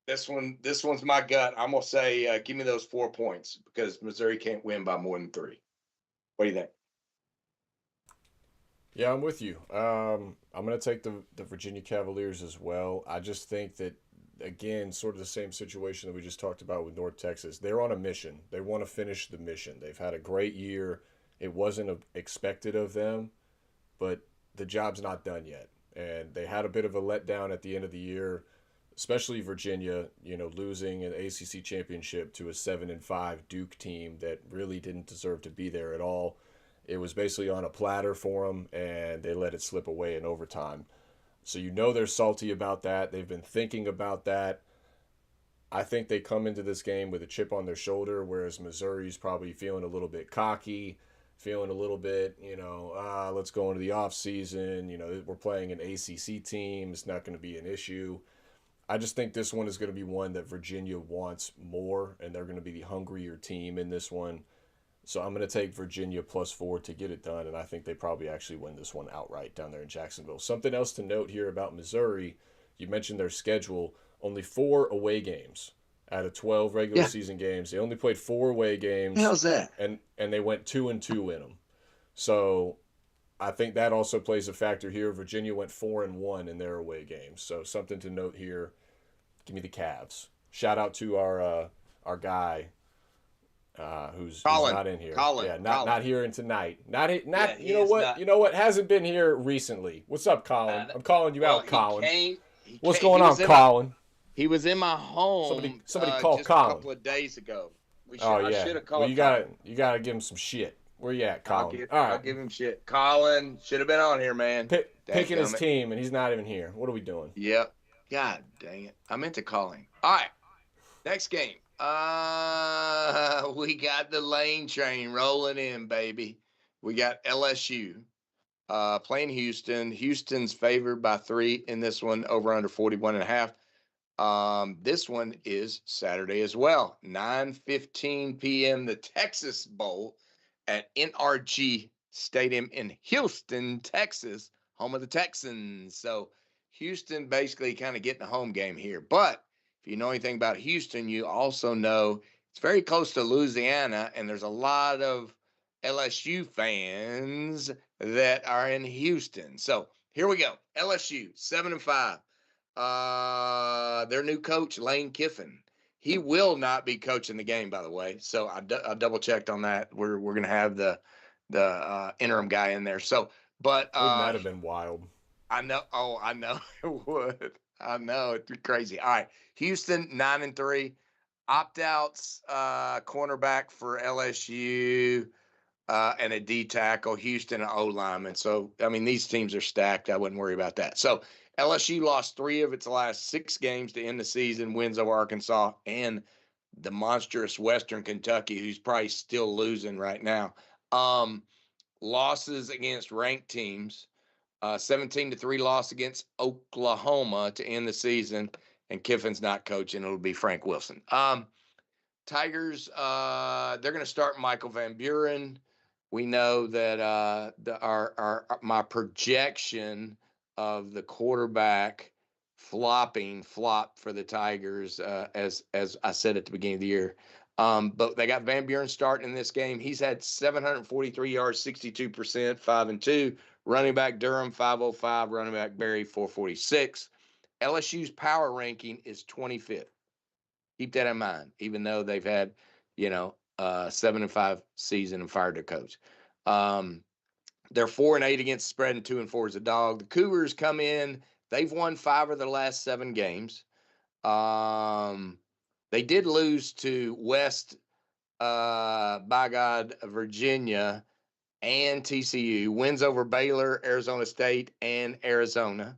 this one's my gut. I'm going to say give me those 4 points because Missouri can't win by more than 3. What do you think? Yeah, I'm with you. I'm going to take the Virginia Cavaliers as well. I just think that, again, sort of the same situation that we just talked about with North Texas. They're on a mission. They want to finish the mission. They've had a great year. It wasn't expected of them, but the job's not done yet. and they had a bit of a letdown at the end of the year, especially Virginia, losing an ACC championship to a 7-5 Duke team that really didn't deserve to be there at all. It was basically on a platter for them, and they let it slip away in overtime. So they're salty about that. They've been thinking about that. I think they come into this game with a chip on their shoulder, whereas Missouri's probably feeling a little bit cocky, feeling a little bit, let's go into the off season. We're playing an ACC team. It's not going to be an issue. I just think this one is going to be one that Virginia wants more, and they're going to be the hungrier team in this one. So I'm going to take Virginia +4 to get it done, and I think they probably actually win this one outright down there in Jacksonville. Something else to note here about Missouri, you mentioned their schedule, only 4 away games out of 12 regular season games. They only played 4 away games. How's that? And they went 2-2 in them. So I think that also plays a factor here. Virginia went 4-1 in their away games. So something to note here. Give me the Cavs. Shout out to our guy who's not in here. Colin. Not here in tonight. You know what? Hasn't been here recently. What's up, Colin? I'm calling you out, Colin. What's going on, Colin? He was in my home. Somebody called just Colin a couple of days ago. I should have called. Well, you gotta give him some shit. Where you at, Colin? I'll give him shit. Colin should have been on here, man. Picking his team, and he's not even here. What are we doing? Yep. God dang it! I meant to call him. All right. Next game. We got the lane train rolling in, baby. We got LSU playing Houston. Houston's favored by 3 in this one, over under 41.5. This one is Saturday as well, 9:15 p.m. The Texas Bowl at NRG Stadium in Houston, Texas, home of the Texans. So Houston basically kind of getting a home game here. But if you know anything about Houston, you also know it's very close to Louisiana, and there's a lot of LSU fans that are in Houston. So here we go. LSU 7-5. Their new coach, Lane Kiffin. He will not be coaching the game, by the way. So I double checked on that. We're going to have the interim guy in there. So, but wouldn't that have been wild? I know. Oh, I know it would. I know it'd be crazy. All right, Houston 9-3. Opt-outs, cornerback for LSU, and a D tackle. Houston, an O lineman. So I mean, these teams are stacked. I wouldn't worry about that. So LSU lost 3 of its last 6 games to end the season. Wins over Arkansas and the monstrous Western Kentucky, who's probably still losing right now. Losses against ranked teams. 17-3 loss against Oklahoma to end the season, and Kiffin's not coaching. It'll be Frank Wilson. Tigers, they're going to start Michael Van Buren. We know that my projection of the quarterback flop for the Tigers, as I said at the beginning of the year. But they got Van Buren starting in this game. He's had 743 yards, 62%, 5-2. Running back Durham 505, running back Berry 446. LSU's power ranking is 25th. Keep that in mind, even though they've had, 7-5 season and fired their coach. They're 4-8 against the spread and 2-4 as a dog. The Cougars come in. They've won 5 of their last 7 games. They did lose to West, Virginia, and TCU. Wins over Baylor, Arizona State, and Arizona.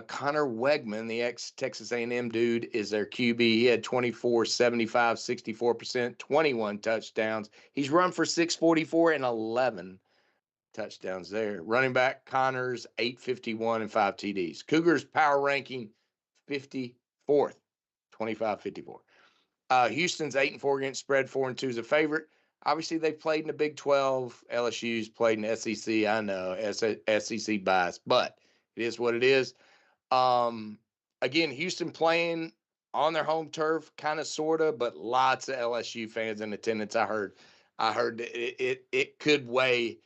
Connor Wegman, the ex-Texas A&M dude, is their QB. He had 24, 75, 64%, 21 touchdowns. He's run for 644 and 11 touchdowns there. Running back Connors, 851 and 5 TDs. Cougars power ranking 54th, 25-54. Houston's 8-4 against spread, 4-2 is a favorite. Obviously, they've played in the Big 12. LSU's played in the SEC. I know, SEC bias, but it is what it is. Again, Houston playing on their home turf, kind of, sort of, but lots of LSU fans in attendance. I heard it could weigh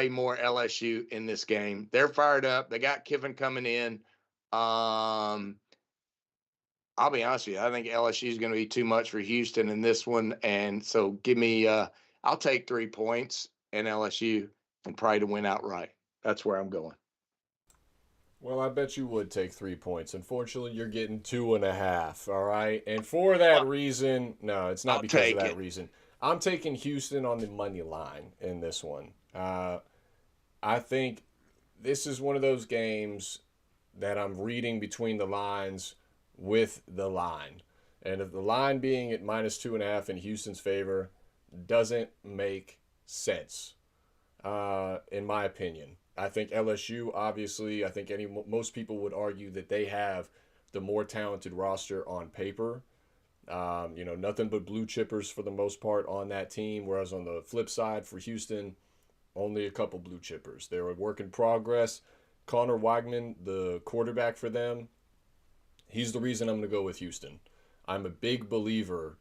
more LSU in this game. They're fired up. They got Kiffin coming in. I'll be honest with you. I think LSU is going to be too much for Houston in this one. And so give me, I'll take 3 points in LSU and probably to win outright. That's where I'm going. Well, I bet you would take 3 points. Unfortunately, you're getting 2.5. All right. And for that reason, no, it's not I'll because of take that it. reason. I'm taking Houston on the money line in this one. I think this is one of those games that I'm reading between the lines with the line. And if the line being at -2.5 in Houston's favor doesn't make sense, in my opinion. I think LSU, obviously, I think most people would argue that they have the more talented roster on paper. Nothing but blue chippers for the most part on that team. Whereas on the flip side for Houston, only a couple blue chippers. They're a work in progress. Connor Wagman, the quarterback for them, he's the reason I'm going to go with Houston. I'm a big believer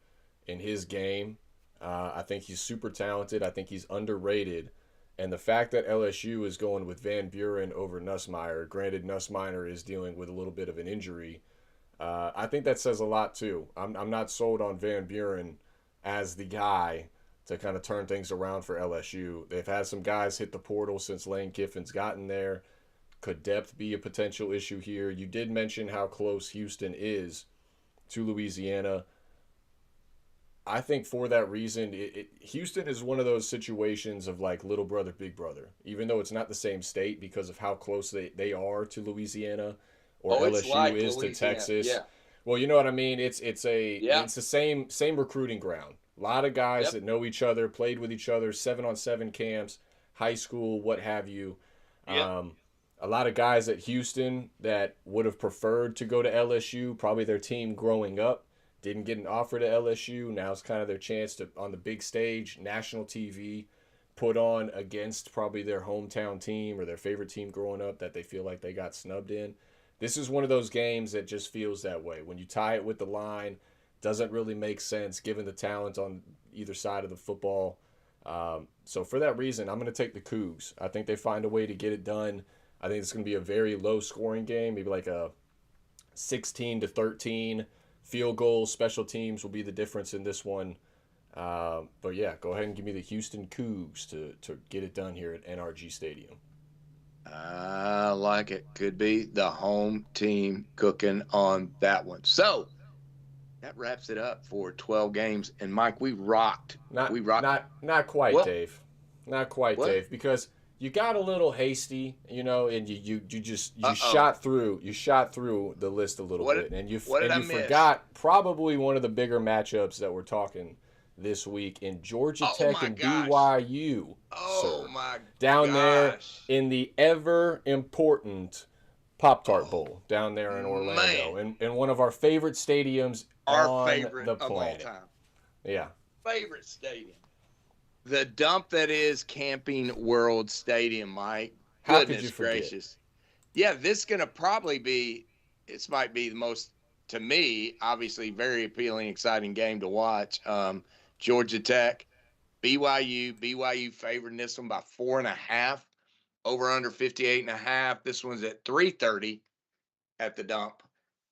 in his game. I think he's super talented. I think he's underrated. And the fact that LSU is going with Van Buren over Nussmeier, granted Nussmeier is dealing with a little bit of an injury, I think that says a lot too. I'm not sold on Van Buren as the guy to kind of turn things around for LSU. They've had some guys hit the portal since Lane Kiffin's gotten there. Could depth be a potential issue here? You did mention how close Houston is to Louisiana. I think for that reason, Houston is one of those situations of like little brother, big brother. Even though it's not the same state because of how close they are to Louisiana, or Oh, it's LSU like is to Louisiana. Texas. Yeah. Well, you know what I mean. Yeah. It's the same recruiting ground. A lot of guys Yep. that know each other, played with each other, 7-on-7 camps, high school, what have you. Yep. Um, a lot of guys at Houston that would have preferred to go to LSU, probably their team growing up, didn't get an offer to LSU. Now it's kind of their chance to, on the big stage, national TV, put on against probably their hometown team or their favorite team growing up that they feel like they got snubbed in. This is one of those games that just feels that way. When you tie it with the line, doesn't really make sense given the talent on either side of the football. So for that reason, I'm going to take the Cougs. I think they find a way to get it done. I think it's going to be a very low scoring game, maybe like a 16-13 field goals. Special teams will be the difference in this one. But yeah, go ahead and give me the Houston Cougs to get it done here at NRG Stadium. I like it. Could be the home team cooking on that one. So that wraps it up for 12 games. And Mike, we rocked. Not We rocked. not quite, Well, Dave. Not quite, what? Dave, because you got a little hasty, and you Uh-oh. shot through the list a little What bit, and what did I you miss? forgot probably one of the bigger matchups that we're talking this week in Georgia Oh Tech my and gosh. BYU, Oh sir, my down there gosh. in the ever important Pop Tart Oh Bowl down there in man. Orlando, in one of our favorite stadiums Our on favorite the of all planet. time. Yeah. Favorite stadium. The dump that is Camping World Stadium, Mike. How could you Goodness forget? gracious. Yeah, this is going to probably be, this might be the most, to me, obviously very appealing, exciting game to watch. Georgia Tech, BYU favoring this one by 4.5, over under 58.5. This one's at 3:30 at the dump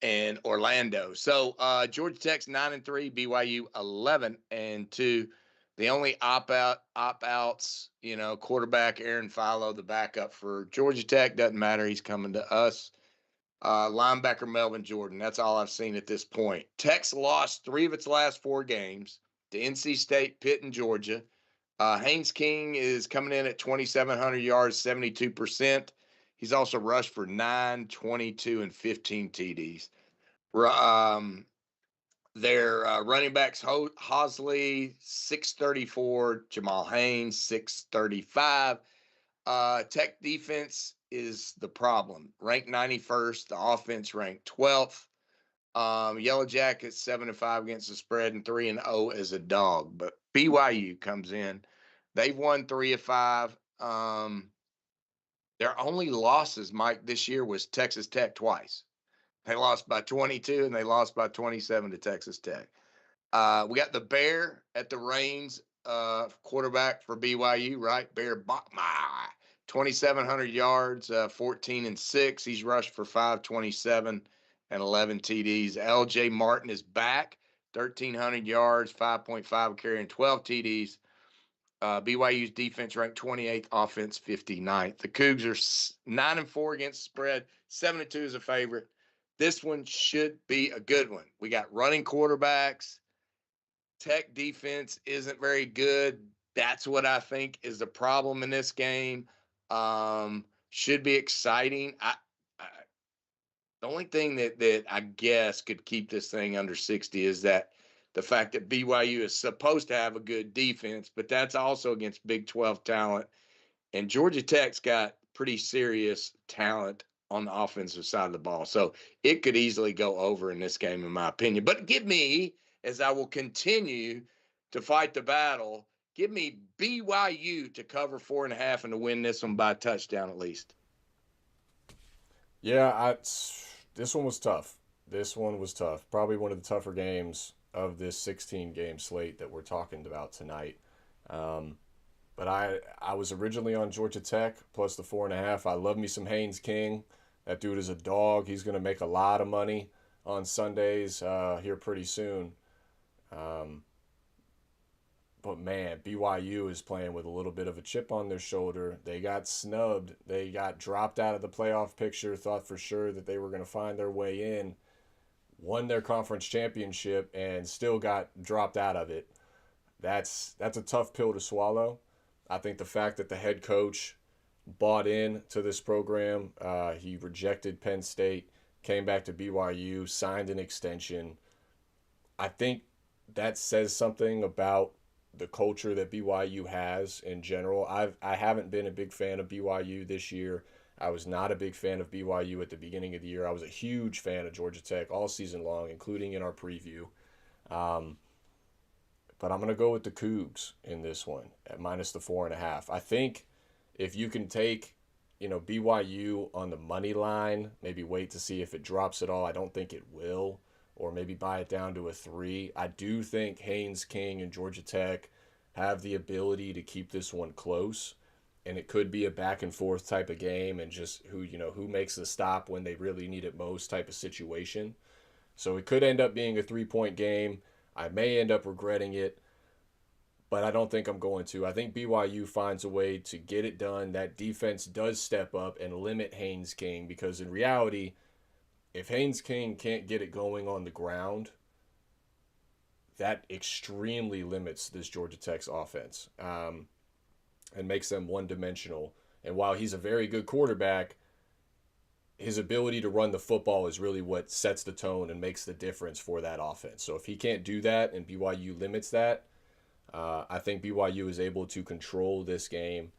in Orlando. So Georgia Tech's 9-3, BYU 11-2. The only opt outs, quarterback Aaron Philo, the backup for Georgia Tech, doesn't matter. He's coming to us. Linebacker Melvin Jordan. That's all I've seen at this point. Tech's lost 3 of its last 4 games to NC State, Pitt, and Georgia. Haynes King is coming in at 2,700 yards, 72%. He's also rushed for 9, 22, and 15 TDs. Um, their running backs, Hosley, 634, Jamal Haynes, 635. Tech defense is the problem. Ranked 91st, the offense ranked 12th. Yellow Jackets 7-5 against the spread and 3-0 as a dog. But BYU comes in. They've won 3 of 5. Their only losses, Mike, this year was Texas Tech twice. They lost by 22 and they lost by 27 to Texas Tech. We got the Bear at the reins, quarterback for BYU, right? Bear Bachmeier, 2,700 yards, 14-6. He's rushed for 527 and 11 TDs. LJ Martin is back, 1,300 yards, 5.5 carry, and 12 TDs. BYU's defense ranked 28th, offense 59th. The Cougs are 9-4 against the spread, 7-2 is a favorite. This one should be a good one. We got running quarterbacks. Tech defense isn't very good. That's what I think is the problem in this game. Should be exciting. The only thing that I guess could keep this thing under 60 is that the fact that BYU is supposed to have a good defense, but that's also against Big 12 talent. And Georgia Tech's got pretty serious talent on the offensive side of the ball. So it could easily go over in this game, in my opinion. But give me, as I will continue to fight the battle, give me BYU to cover 4.5 and to win this one by a touchdown at least. Yeah, this one was tough. This one was tough. Probably one of the tougher games of this 16-game slate that we're talking about tonight. But I was originally on Georgia Tech plus the 4.5. I love me some Haynes King. That dude is a dog. He's going to make a lot of money on Sundays here pretty soon. But man, BYU is playing with a little bit of a chip on their shoulder. They got snubbed. They got dropped out of the playoff picture. Thought for sure that they were going to find their way in. Won their conference championship and still got dropped out of it. That's a tough pill to swallow. I think the fact that the head coach bought in to this program, he rejected Penn State, came back to BYU, signed an extension. I think that says something about the culture that BYU has in general. I haven't been a big fan of BYU this year. I was not a big fan of BYU at the beginning of the year. I was a huge fan of Georgia Tech all season long, including in our preview. But I'm going to go with the Cougs in this one at minus the 4.5. I think if you can take, BYU on the money line, maybe wait to see if it drops at all. I don't think it will, or maybe buy it down to a 3. I do think Haynes King and Georgia Tech have the ability to keep this one close, and it could be a back and forth type of game and just who makes the stop when they really need it most type of situation. So it could end up being a 3-point game. I may end up regretting it, but I don't think I'm going to. I think BYU finds a way to get it done. That defense does step up and limit Haynes King, because in reality, if Haynes King can't get it going on the ground, that extremely limits this Georgia Tech's offense and makes them one-dimensional. And while he's a very good quarterback, his ability to run the football is really what sets the tone and makes the difference for that offense. So if he can't do that and BYU limits that, I think BYU is able to control this game.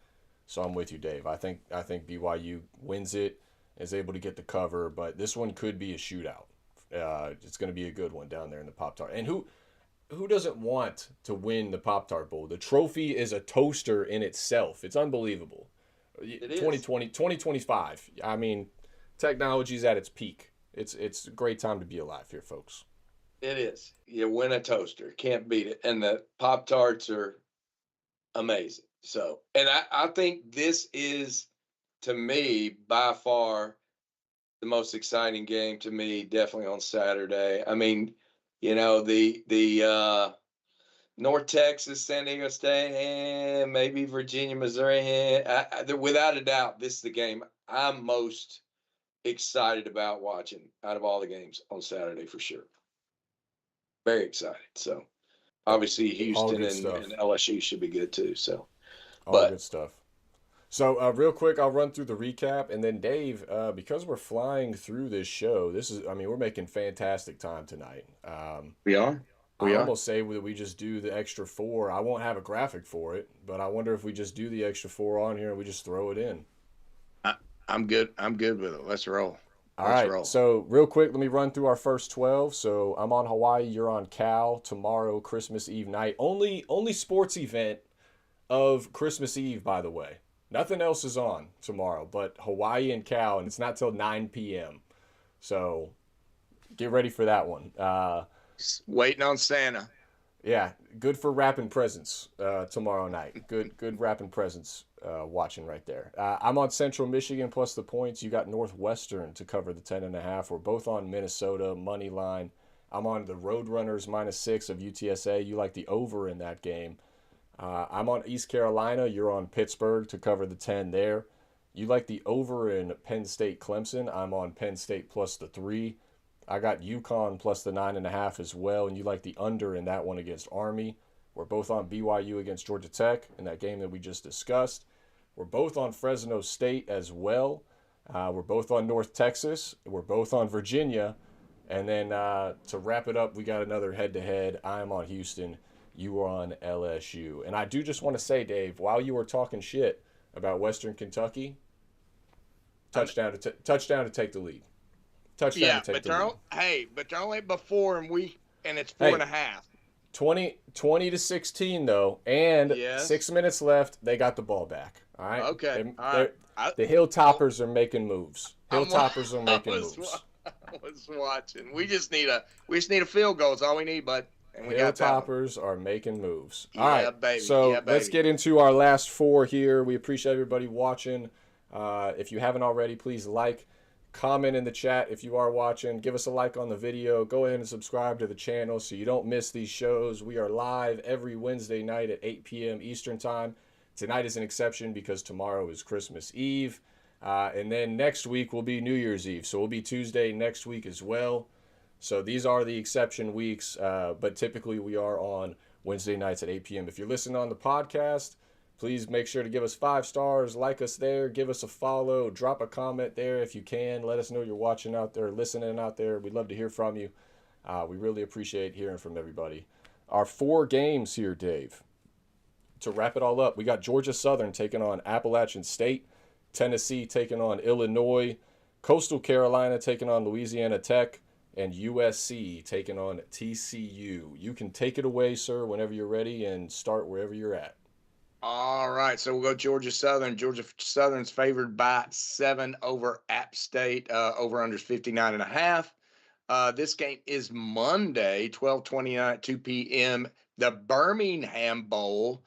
So I'm with you, Dave. I think BYU wins it, is able to get the cover, but this one could be a shootout. It's going to be a good one down there in the Pop-Tart. And who doesn't want to win the Pop-Tart Bowl? The trophy is a toaster in itself. It's unbelievable. It is. 2025. I mean, technology's at its peak. It's a great time to be alive here, folks. It is. You win a toaster. Can't beat it. And the Pop-Tarts are amazing. So, and I think this is, to me, by far the most exciting game to me, definitely on Saturday. I mean, the North Texas, San Diego State, and maybe Virginia, Missouri. Without a doubt, this is the game I'm most excited about watching out of all the games on Saturday for sure. Very excited. So obviously Houston and LSU should be good too. So good stuff. So real quick, I'll run through the recap, and then Dave, because we're flying through this show, we're making fantastic time tonight. We are. I almost say that we just do the extra 4. I won't have a graphic for it, but I wonder if we just do the extra 4 on here and we just throw it in. I'm good. I'm good with it. Let's roll. All right. So real quick, let me run through our first 12. So I'm on Hawaii. You're on Cal. Tomorrow, Christmas Eve night. Only sports event of Christmas Eve, by the way. Nothing else is on tomorrow but Hawaii and Cal, and it's not till 9 p.m. So get ready for that one. Waiting on Santa. Yeah, good for wrapping presents tomorrow night. Good wrapping presents watching right there. I'm on Central Michigan plus the points. You got Northwestern to cover the 10.5. We're both on Minnesota money line. I'm on the Roadrunners -6 of UTSA. You like the over in that game. I'm on East Carolina. You're on Pittsburgh to cover the 10 there. You like the over in Penn State Clemson. I'm on Penn State plus the 3. I got UConn plus the 9.5 as well. And you like the under in that one against Army. We're both on BYU against Georgia Tech in that game that we just discussed. We're both on Fresno State as well. We're both on North Texas. We're both on Virginia. And then to wrap it up, we got another head-to-head. I am on Houston. You are on LSU. And I do just want to say, Dave, while you were talking shit about Western Kentucky, touchdown to take the lead. Touchdown Yeah, to take but the lead. but they're only before and it's four Hey, and a half. 20 to 16 though, and Yes. 6 minutes left. They got the ball back. All right. Okay. All right. The Hilltoppers are making moves. I'm- Hilltoppers are making I was, moves. I was watching. We just need a field goal. Is all we need, bud. And we got that one. Hilltoppers are making moves. Yeah, All right, baby. so Yeah, let's baby. get into our last 4 here. We appreciate everybody watching. If you haven't already, please like, comment in the chat if you are watching. Give us a like on the video. Go ahead and subscribe to the channel so you don't miss these shows. We are live every Wednesday night at 8 p.m. Eastern Time. Tonight is an exception because tomorrow is Christmas Eve. And then next week will be New Year's Eve. So we'll be Tuesday next week as well. So these are the exception weeks, but typically we are on Wednesday nights at 8 p.m. If you're listening on the podcast, please make sure to give us 5 stars, like us there, give us a follow, drop a comment there if you can. Let us know you're watching out there, listening out there. We'd love to hear from you. We really appreciate hearing from everybody. Our 4 games here, Dave. To wrap it all up, we got Georgia Southern taking on Appalachian State, Tennessee taking on Illinois, Coastal Carolina taking on Louisiana Tech, and USC taking on TCU. You can take it away, sir, whenever you're ready, and start wherever you're at. All right, so we'll go Georgia Southern. Georgia Southern's favored by 7 over App State. Over under 59.5. This game is Monday, 12/29, 2 p.m. The Birmingham Bowl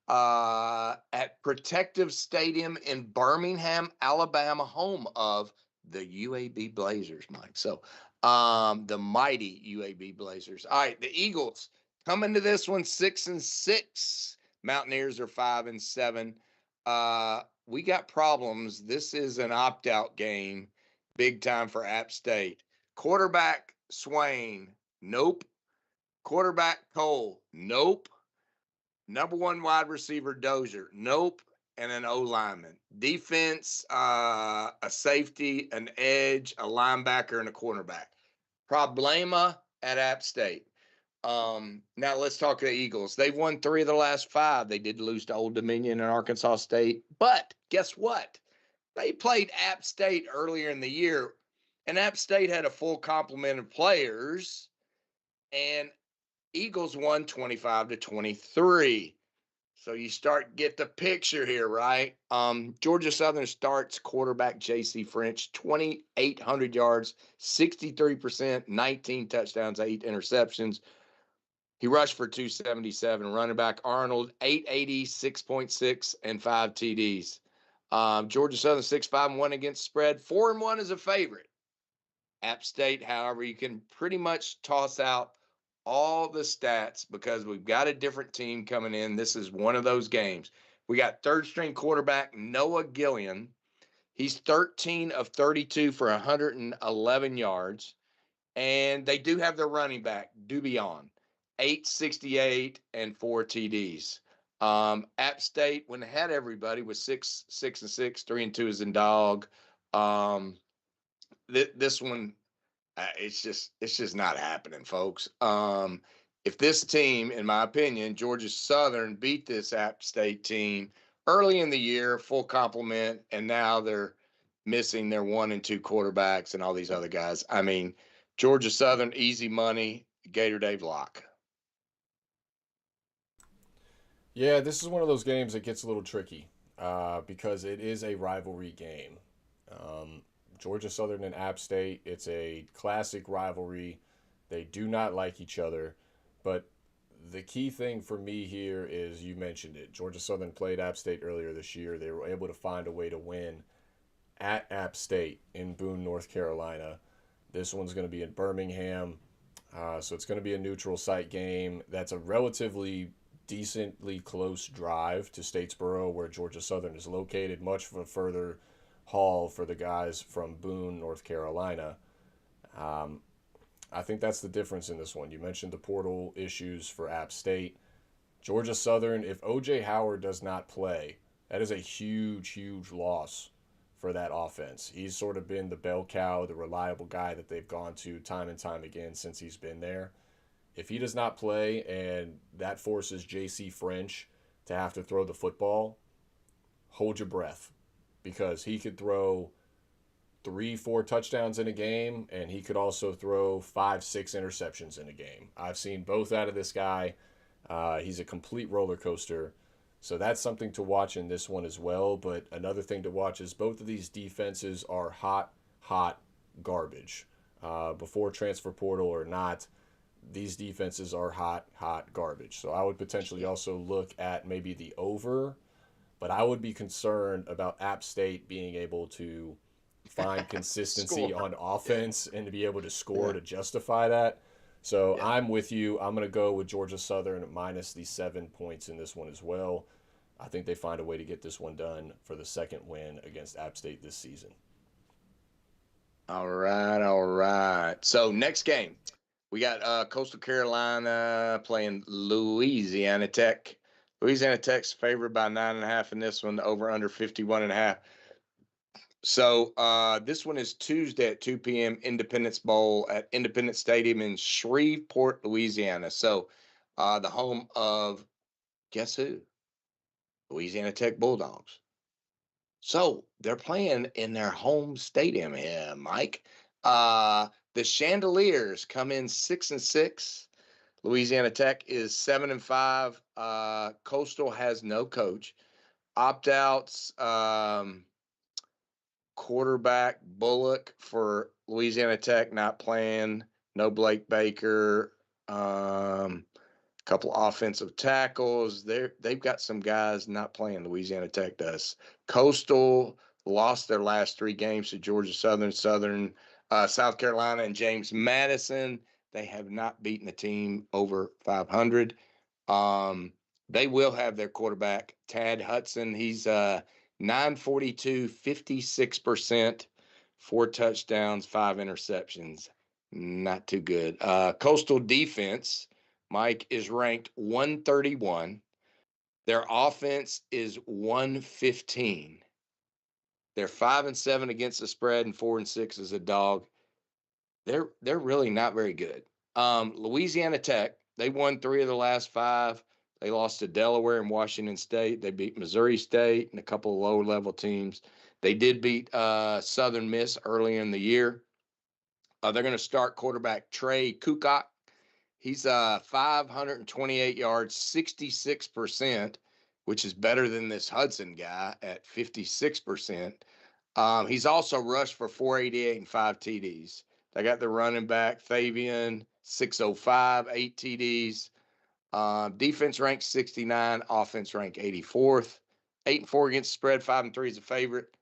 at Protective Stadium in Birmingham, Alabama, home of the UAB Blazers, Mike. So the mighty UAB Blazers. All right, the Eagles come into this one 6-6. Mountaineers are 5-7. We got problems. This is an opt-out game, big time for App State. Quarterback Swain, nope. Quarterback Cole, nope. Number 1 wide receiver Dozier, nope. And an O lineman. Defense, a safety, an edge, a linebacker, and a cornerback. Problema at App State. Now let's talk to the Eagles. They've won 3 of the last 5. They did lose to Old Dominion and Arkansas State. But guess what? They played App State earlier in the year, and App State had a full complement of players, and Eagles won 25-23. So you get the picture here, right? Georgia Southern starts quarterback J.C. French, 2,800 yards, 63%, 19 touchdowns, 8 interceptions. He rushed for 277. Running back Arnold, 880, 6.6, and 5 TDs. Georgia Southern 6-5-1 against spread, 4-1 as a favorite. App State, however, you can pretty much toss out all the stats because we've got a different team coming in. This is one of those games. We got 3rd-string quarterback Noah Gillian. He's 13 of 32 for 111 yards. And they do have their running back, Dubion, 868 and 4 TDs. App State, when they had everybody, was 6-6, 3-2 is in dog. This one, it's just not happening, folks. If this team, in my opinion, Georgia Southern beat this App State team early in the year, full complement, and now they're missing their 1 and 2 quarterbacks and all these other guys. I mean, Georgia Southern, easy money, Gator Dave lock. Yeah, this is one of those games that gets a little tricky because it is a rivalry game. Georgia Southern and App State, it's a classic rivalry. They do not like each other. But the key thing for me here is you mentioned it. Georgia Southern played App State earlier this year. They were able to find a way to win at App State in Boone, North Carolina. This one's going to be in Birmingham. So it's going to be a neutral site game. That's a relatively decently close drive to Statesboro, where Georgia Southern is located, much of a further haul for the guys from Boone, North Carolina. Um, I think that's the difference in this one. You mentioned the portal issues for App State. Georgia Southern, if OJ Howard does not play, that is a huge, huge loss for that offense. He's sort of been the bell cow, the reliable guy that they've gone to time and time again since he's been there. If he does not play and that forces JC French to have to throw the football, hold your breath, because he could throw 3, 4 touchdowns in a game, and he could also throw 5, 6 interceptions in a game. I've seen both out of this guy. He's a complete roller coaster. So that's something to watch in this one as well. But another thing to watch is both of these defenses are hot, hot garbage. Before transfer portal or not, these defenses are hot, hot garbage. So I would potentially also look at maybe the over, but I would be concerned about App State being able to find consistency on offense and to be able to score to justify that. So I'm with you. I'm going to go with Georgia Southern minus the 7 points in this one as well. I think they find a way to get this one done for the second win against App State this season. All right, all right. So next game, we got Coastal Carolina playing Louisiana Tech. Louisiana Tech's favored by 9.5 in this one, over under 51.5. So this one is Tuesday at 2 p.m. Independence Bowl at Independence Stadium in Shreveport, Louisiana. So the home of, guess who? Louisiana Tech Bulldogs. So they're playing in their home stadium here, Mike. The Chandeliers come in 6-6. Louisiana Tech is 7-5. Coastal has no coach. Opt-outs. Quarterback Bullock for Louisiana Tech not playing. No Blake Baker. Couple offensive tackles. They've got some guys not playing. Louisiana Tech does. Coastal lost their last 3 games to Georgia Southern, South Carolina, and James Madison. They have not beaten a team over 500. They will have their quarterback, Tad Hudson. He's 942, 56%, 4 touchdowns, 5 interceptions. Not too good. Coastal defense, Mike, is ranked 131. Their offense is 115. They're 5-7 against the spread and 4-6 as a dog. They're really not very good. Louisiana Tech, they won 3 of the last 5. They lost to Delaware and Washington State. They beat Missouri State and a couple of lower-level teams. They did beat Southern Miss earlier in the year. They're going to start quarterback Trey Kukok. He's 528 yards, 66%, which is better than this Hudson guy at 56%. He's also rushed for 488 and 5 TDs. They got the running back, Fabian, 605, 8 TDs. Defense ranked 69, offense ranked 84th. 8-4 against the spread, 5-3 is a favorite.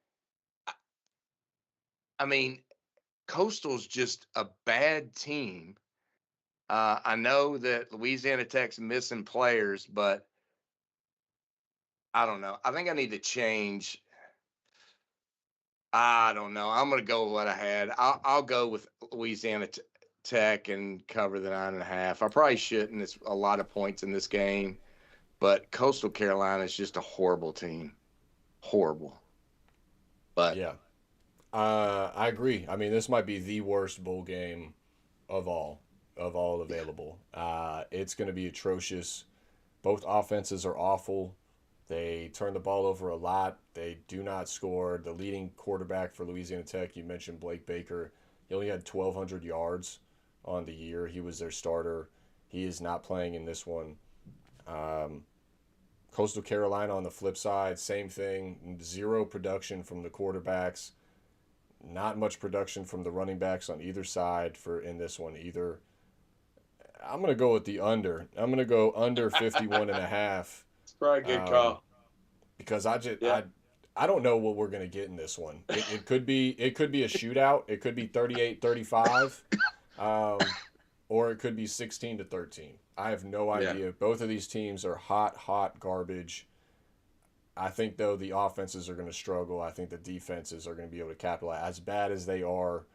I mean, Coastal's just a bad team. I know that Louisiana Tech's missing players, but I don't know. I think I need to change. I don't know. I'm going to go with what I had. I'll go with Louisiana Tech and cover the 9.5. I probably shouldn't. It's a lot of points in this game, but Coastal Carolina is just a horrible team. Horrible. But yeah, I agree. I mean, this might be the worst bowl game of all available. It's going to be atrocious. Both offenses are awful. They turn the ball over a lot. They do not score. The leading quarterback for Louisiana Tech, you mentioned Blake Baker. He only had 1,200 yards on the year. He was their starter. He is not playing in this one. Coastal Carolina on the flip side, same thing. 0 production from the quarterbacks. Not much production from the running backs on either side for in this one either. I'm going to go with the under. I'm going to go under 51.5. it's probably a good call. Because I don't know what we're going to get in this one. It could be a shootout. It could be 38-35. or it could be 16-13. I have no Yeah. idea. Both of these teams are hot garbage. I think though the offenses are going to struggle. I think the defenses are going to be able to capitalize. As bad as they are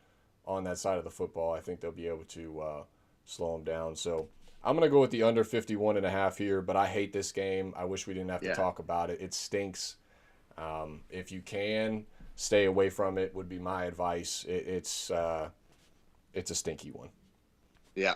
on that side of the football, I think they'll be able to slow them down. So I'm going to go with the under 51.5 here, but I hate this game. I wish we didn't have to Yeah. talk about it. It stinks. If you can stay away from it, would be my advice. It's a stinky one. Yeah.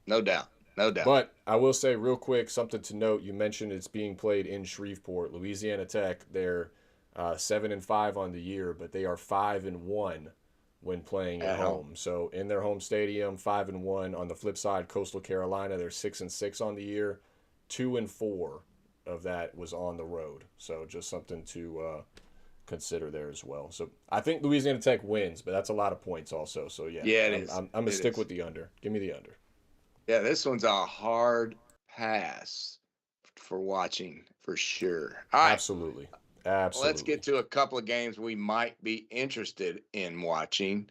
No doubt. No doubt. But I will say real quick something to note. You mentioned it's being played in Shreveport, Louisiana Tech. They're 7-5 on the year, but they are 5-1 when playing at home. So in their home stadium, 5-1. On the flip side, Coastal Carolina, they're 6-6 on the year. 2-4 of that was on the road. So just something to consider there as well. So I think Louisiana Tech wins, but that's a lot of points also. So yeah, Yeah, it is. I'm gonna stick with the under. Give me the under. Yeah, this one's a hard pass for watching for sure. All right, Absolutely. let's Absolutely. get to a couple of games we might be interested in watching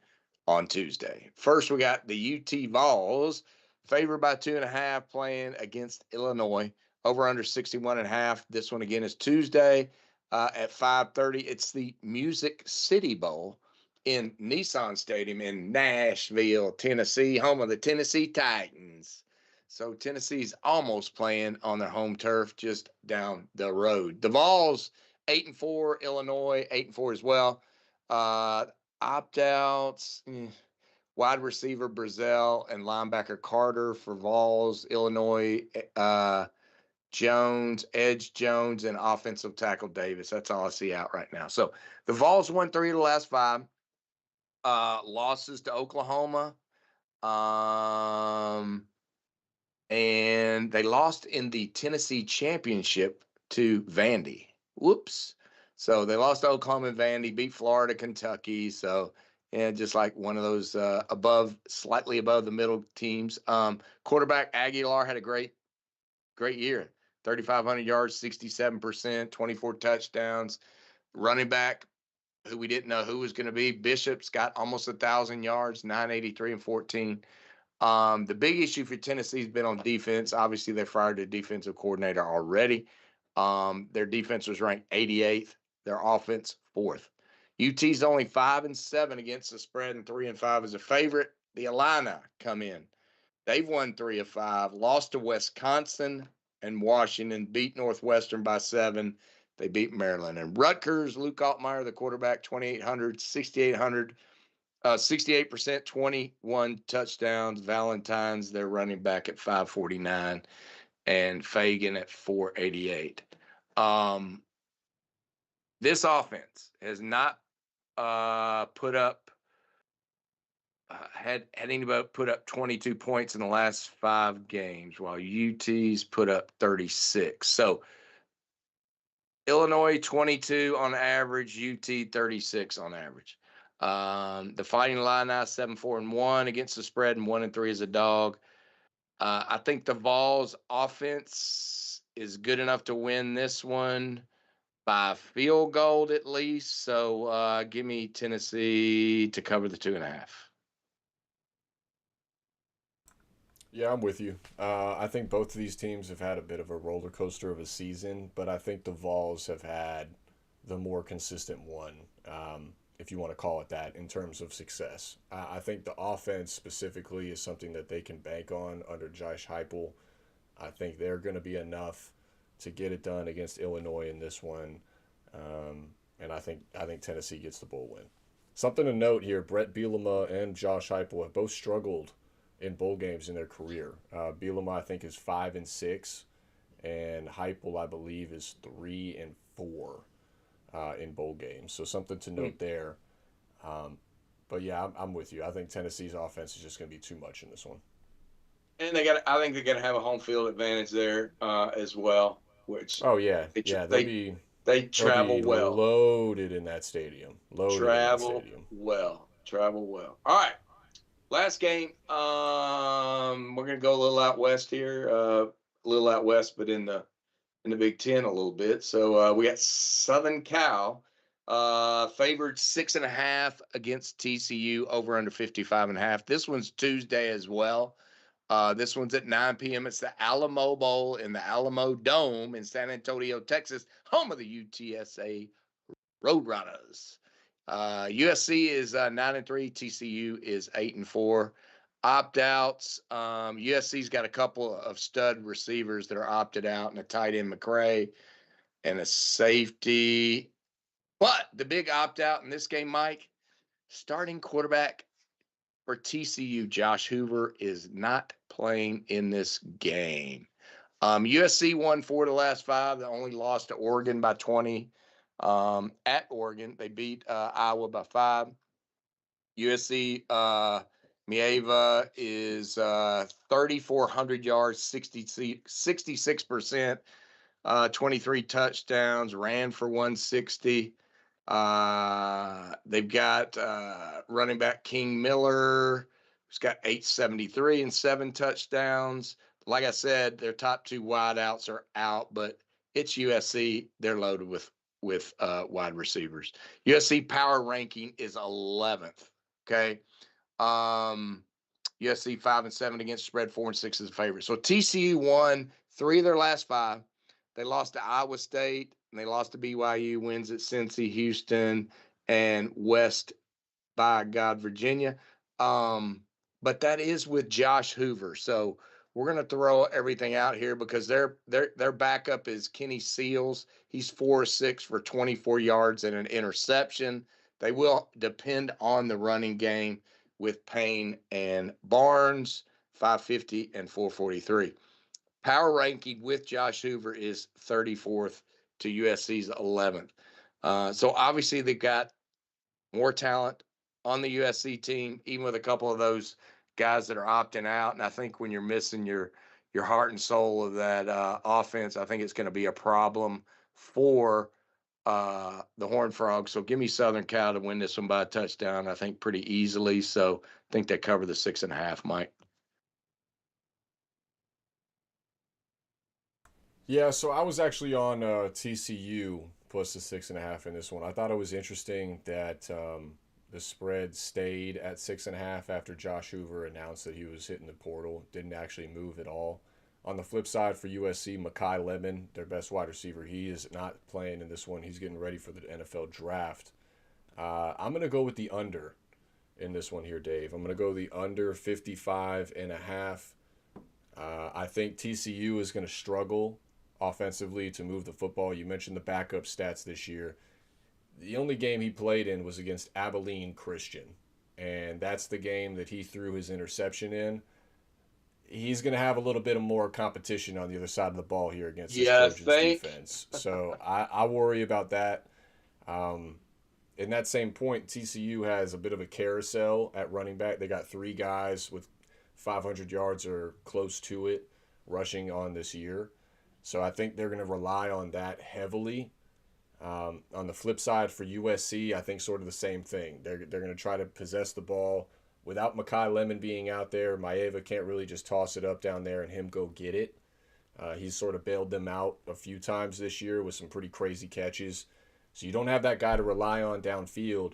on Tuesday. First, we got the UT Vols, favored by 2.5, playing against Illinois. Over under 61.5. This one again is Tuesday at 5:30. It's the Music City Bowl in Nissan Stadium in Nashville, Tennessee, home of the Tennessee Titans. So Tennessee's almost playing on their home turf just down the road. The Vols 8-4, Illinois 8-4 as well. Opt outs. Wide receiver Brazil and linebacker Carter for Vols, Illinois. Jones, Edge Jones, and offensive tackle Davis. That's all I see out right now. So the Vols won 3 of the last 5. Losses to Oklahoma. And they lost in the Tennessee championship to Vandy. Whoops. So they lost to Oklahoma and Vandy, beat Florida, Kentucky. So yeah, just like one of those slightly above the middle teams. Quarterback Aguilar had a great year. 3,500 yards, 67%, 24 touchdowns. Running back, who we didn't know who was going to be, Bishop's got almost 1,000 yards, 983 and 14. The big issue for Tennessee's been on defense. Obviously, they fired a defensive coordinator already. Their defense was ranked 88th. Their offense 4th. UT's only 5-7 against the spread and 3-5 as a favorite. The Illini come in. They've won 3 of 5, lost to Wisconsin and Washington, beat Northwestern by 7. They beat Maryland. And Rutgers, Luke Altmaier, the quarterback, 2,800, 6,800, 68%, 21 touchdowns. Valentine's, their running back at 549, and Fagan at 488. This offense has not put up had anybody put up 22 points in the last 5 games, while UT's put up 36. So Illinois 22 on average, UT 36 on average. The Fighting Illini 7-4-1 against the spread and 1-3 as a dog. I think the Vols offense is good enough to win this one by field goal at least. So give me Tennessee to cover the 2.5. Yeah, I'm with you. I think both of these teams have had a bit of a roller coaster of a season, but I think the Vols have had the more consistent one, if you want to call it that, in terms of success. I think the offense specifically is something that they can bank on under Josh Heupel. I think they're going to be enough to get it done against Illinois in this one, and I think Tennessee gets the bowl win. Something to note here: Brett Bielema and Josh Heupel have both struggled in bowl games in their career. Bielema, I think, is 5-6, and Heupel, I believe, is 3-4 in bowl games. So something to note there. But yeah, I'm with you. I think Tennessee's offense is just going to be too much in this one. And I think they're going to have a home field advantage there as well, which Oh yeah, they yeah. they They'll travel be well, loaded in that stadium. Loaded in that stadium. travel well. All right, last game. We're going to go a little out west here, but in the Big Ten a little bit. So we got Southern Cal favored 6.5 against TCU, over under 55.5. This one's Tuesday as well. This one's at 9 p.m. It's the Alamo Bowl in the Alamo Dome in San Antonio, Texas, home of the UTSA Roadrunners. USC is 9-3. TCU is 8-4. Opt-outs. USC's got a couple of stud receivers that are opted out, and a tight end McCray, and a safety. But the big opt-out in this game, Mike, starting quarterback for TCU, Josh Hoover, is not playing in this game. USC won 4 of the last 5. They only lost to Oregon by 20. At Oregon, they beat Iowa by 5. USC Mieva is 3,400 yards, 66%, 23 touchdowns, ran for 160. They've got running back King Miller, who's got 873 and 7 touchdowns. Like I said, their top 2 wideouts are out, but it's USC. They're loaded with wide receivers. USC power ranking is 11th. Okay. USC 5-7 against spread, 4-6 as a favorite. So TCU won 3 of their last 5. They lost to Iowa State, and they lost to BYU, wins at Cincy, Houston, and West by Virginia. But that is with Josh Hoover. So we're going to throw everything out here because their backup is Kenny Seals. He's 4-6 for 24 yards and an interception. They will depend on the running game with Payne and Barnes, 550 and 443. Power ranking with Josh Hoover is 34th to USC's 11th. So obviously they've got more talent on the USC team, even with a couple of those guys that are opting out. And I think when you're missing your heart and soul of that offense, I think it's going to be a problem for the Horned Frogs. So give me Southern Cal to win this one by a touchdown, I think pretty easily. So I think they cover the 6.5, Mike. Yeah, so I was actually on TCU plus the 6.5 in this one. I thought it was interesting that the spread stayed at 6.5 after Josh Hoover announced that he was hitting the portal. Didn't actually move at all. On the flip side for USC, Mekhi Lemon, their best wide receiver, he is not playing in this one. He's getting ready for the NFL draft. I'm going to go with the under in this one here, Dave. I'm going to go the under 55.5. I think TCU is going to struggle offensively to move the football. You mentioned the backup stats this year. The only game he played in was against Abilene Christian, and that's the game that he threw his interception in. He's going to have a little bit of more competition on the other side of the ball here against this Trojans defense. So I worry about that. In that same point, TCU has a bit of a carousel at running back. They got 3 guys with 500 yards or close to it rushing on this year. So I think they're going to rely on that heavily. On the flip side for USC, I think sort of the same thing. They're going to try to possess the ball. Without Mekhi Lemon being out there, Maeva can't really just toss it up down there and him go get it. He's sort of bailed them out a few times this year with some pretty crazy catches. So you don't have that guy to rely on downfield.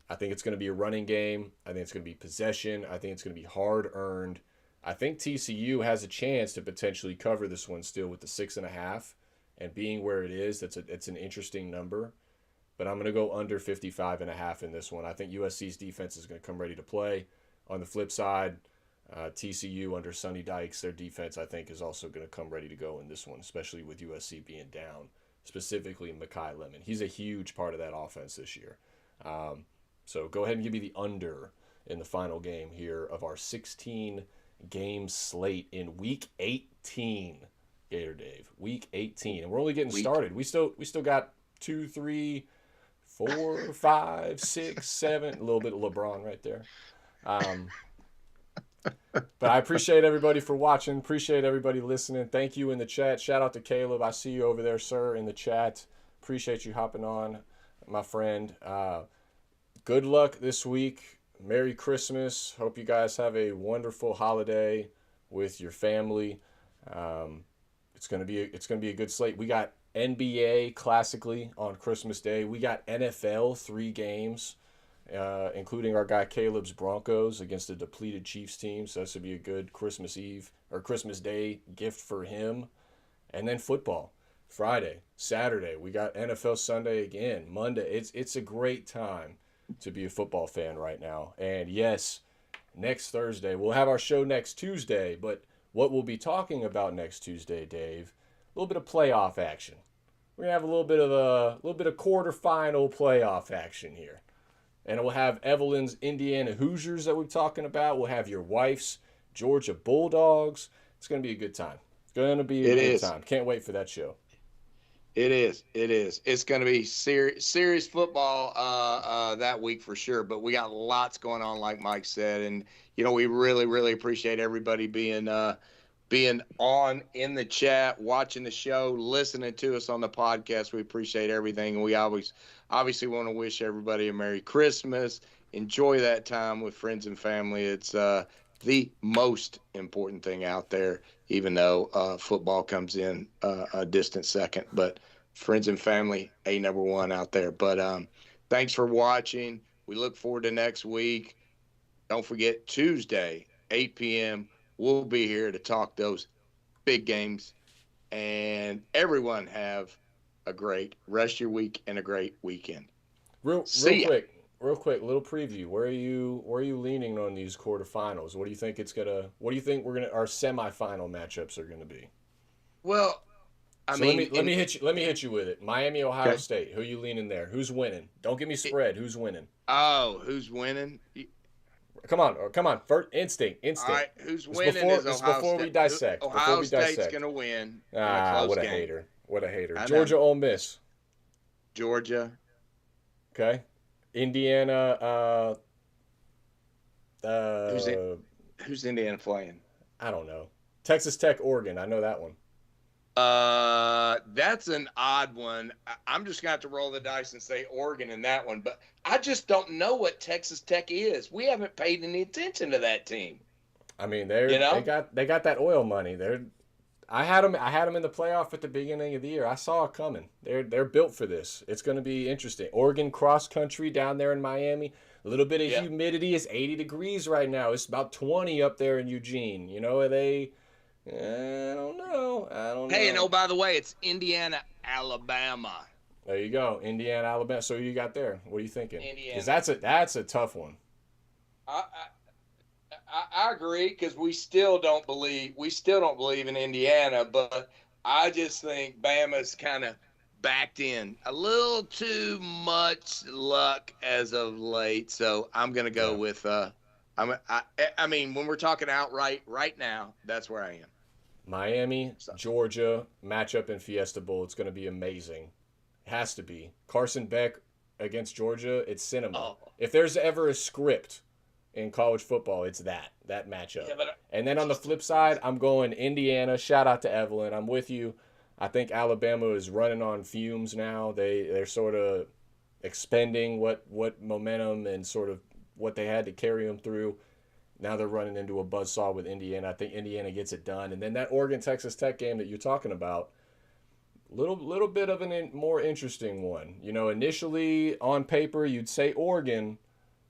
I think it's going to be a running game. I think it's going to be possession. I think it's going to be hard earned. I think TCU has a chance to potentially cover this one still with the 6.5, and being where it is, it's an interesting number. But I'm going to go under 55.5 in this one. I think USC's defense is going to come ready to play. On the flip side, TCU under Sonny Dykes, their defense I think is also going to come ready to go in this one, especially with USC being down, specifically Mekhi Lemon. He's a huge part of that offense this year. So go ahead and give me the under in the final game here of our 16-game slate in Week 18, Gator Dave. Week 18. And we're only getting started. We still got 2, 3, 4, 5, 6, 7. A little bit of LeBron right there. But I appreciate everybody for watching. Appreciate everybody listening. Thank you in the chat. Shout out to Caleb. I see you over there, sir, in the chat. Appreciate you hopping on, my friend. Good luck this week. Merry Christmas. Hope you guys have a wonderful holiday with your family. It's gonna be a good slate. We got NBA classically on Christmas Day. We got NFL 3 games. including our guy Caleb's Broncos against a depleted Chiefs team. So this would be a good Christmas Eve or Christmas Day gift for him. And then football, Friday, Saturday. We got NFL Sunday again, Monday. It's a great time to be a football fan right now. And yes, next Thursday we'll have our show next Tuesday. But what we'll be talking about next Tuesday, Dave, a little bit of playoff action. We're gonna have a little bit of quarterfinal playoff action here. And we'll have Evelyn's Indiana Hoosiers that we're talking about. We'll have your wife's Georgia Bulldogs. It's going to be a good time. It's going to be a good time. Can't wait for that show. It is. It's going to be serious football that week for sure. But we got lots going on, like Mike said. And, we really, really appreciate everybody being on in the chat, watching the show, listening to us on the podcast. We appreciate everything. And we obviously want to wish everybody a Merry Christmas. Enjoy that time with friends and family. It's the most important thing out there, even though football comes in a distant second. But friends and family, number one out there. But thanks for watching. We look forward to next week. Don't forget, Tuesday, 8 p.m., we'll be here to talk those big games. And everyone have a great rest of your week and a great weekend. Real quick, little preview. Where are you leaning on these quarterfinals? What do you think our semifinal matchups are gonna be? Well, let me hit you with it. Miami, Ohio State. Who you leaning there? Who's winning? Don't give me spread. Who's winning? Oh, who's winning? Come on. First instinct. All right, who's winning is Ohio State. Before we dissect. Ohio State's going to win. What a hater. What a hater. Georgia, Ole Miss. Georgia. Okay. Indiana. Who's Indiana playing? I don't know. Texas Tech, Oregon. I know that one. That's an odd one. I'm just going to have to roll the dice and say Oregon in that one, but I just don't know what Texas Tech is. We haven't paid any attention to that team. I mean, they got that oil money. I had them in the playoff at the beginning of the year. I saw it coming. They're built for this. It's going to be interesting. Oregon cross country down there in Miami. A little bit of humidity. It's 80 degrees right now. It's about 20 up there in Eugene. I don't know. Hey, and by the way, it's Indiana, Alabama. There you go, Indiana, Alabama. So you got there. What are you thinking? Indiana. Because that's a tough one. I agree, because we still don't believe in Indiana, but I just think Bama's kind of backed in a little too much luck as of late. So I'm gonna go with I mean, when we're talking outright right now, that's where I am. Miami, Georgia matchup in Fiesta Bowl. It's going to be amazing. It has to be. Carson Beck against Georgia. It's cinema. Oh. If there's ever a script in college football, it's that matchup. Yeah, and then on the flip side, I'm going Indiana. Shout out to Evelyn. I'm with you. I think Alabama is running on fumes now. They're sort of expending what momentum and sort of what they had to carry them through. Now they're running into a buzzsaw with Indiana. I think Indiana gets it done. And then that Oregon-Texas Tech game that you're talking about, little bit of a more interesting one. Initially on paper you'd say Oregon,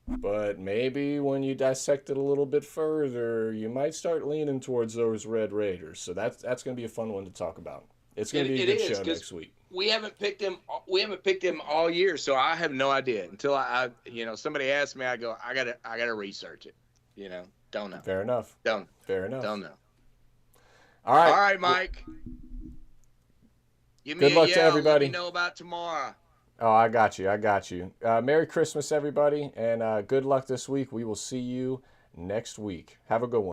but maybe when you dissect it a little bit further, you might start leaning towards those Red Raiders. So that's going to be a fun one to talk about. It's going to be a good show next week. We haven't picked him all year, so I have no idea until I somebody asks me. I go, I gotta research it. Don't know. Fair enough. Fair enough. Don't know. All right, Mike. Give me good luck to everybody. Let me know about tomorrow. Oh, I got you. Merry Christmas, everybody, and good luck this week. We will see you next week. Have a good one.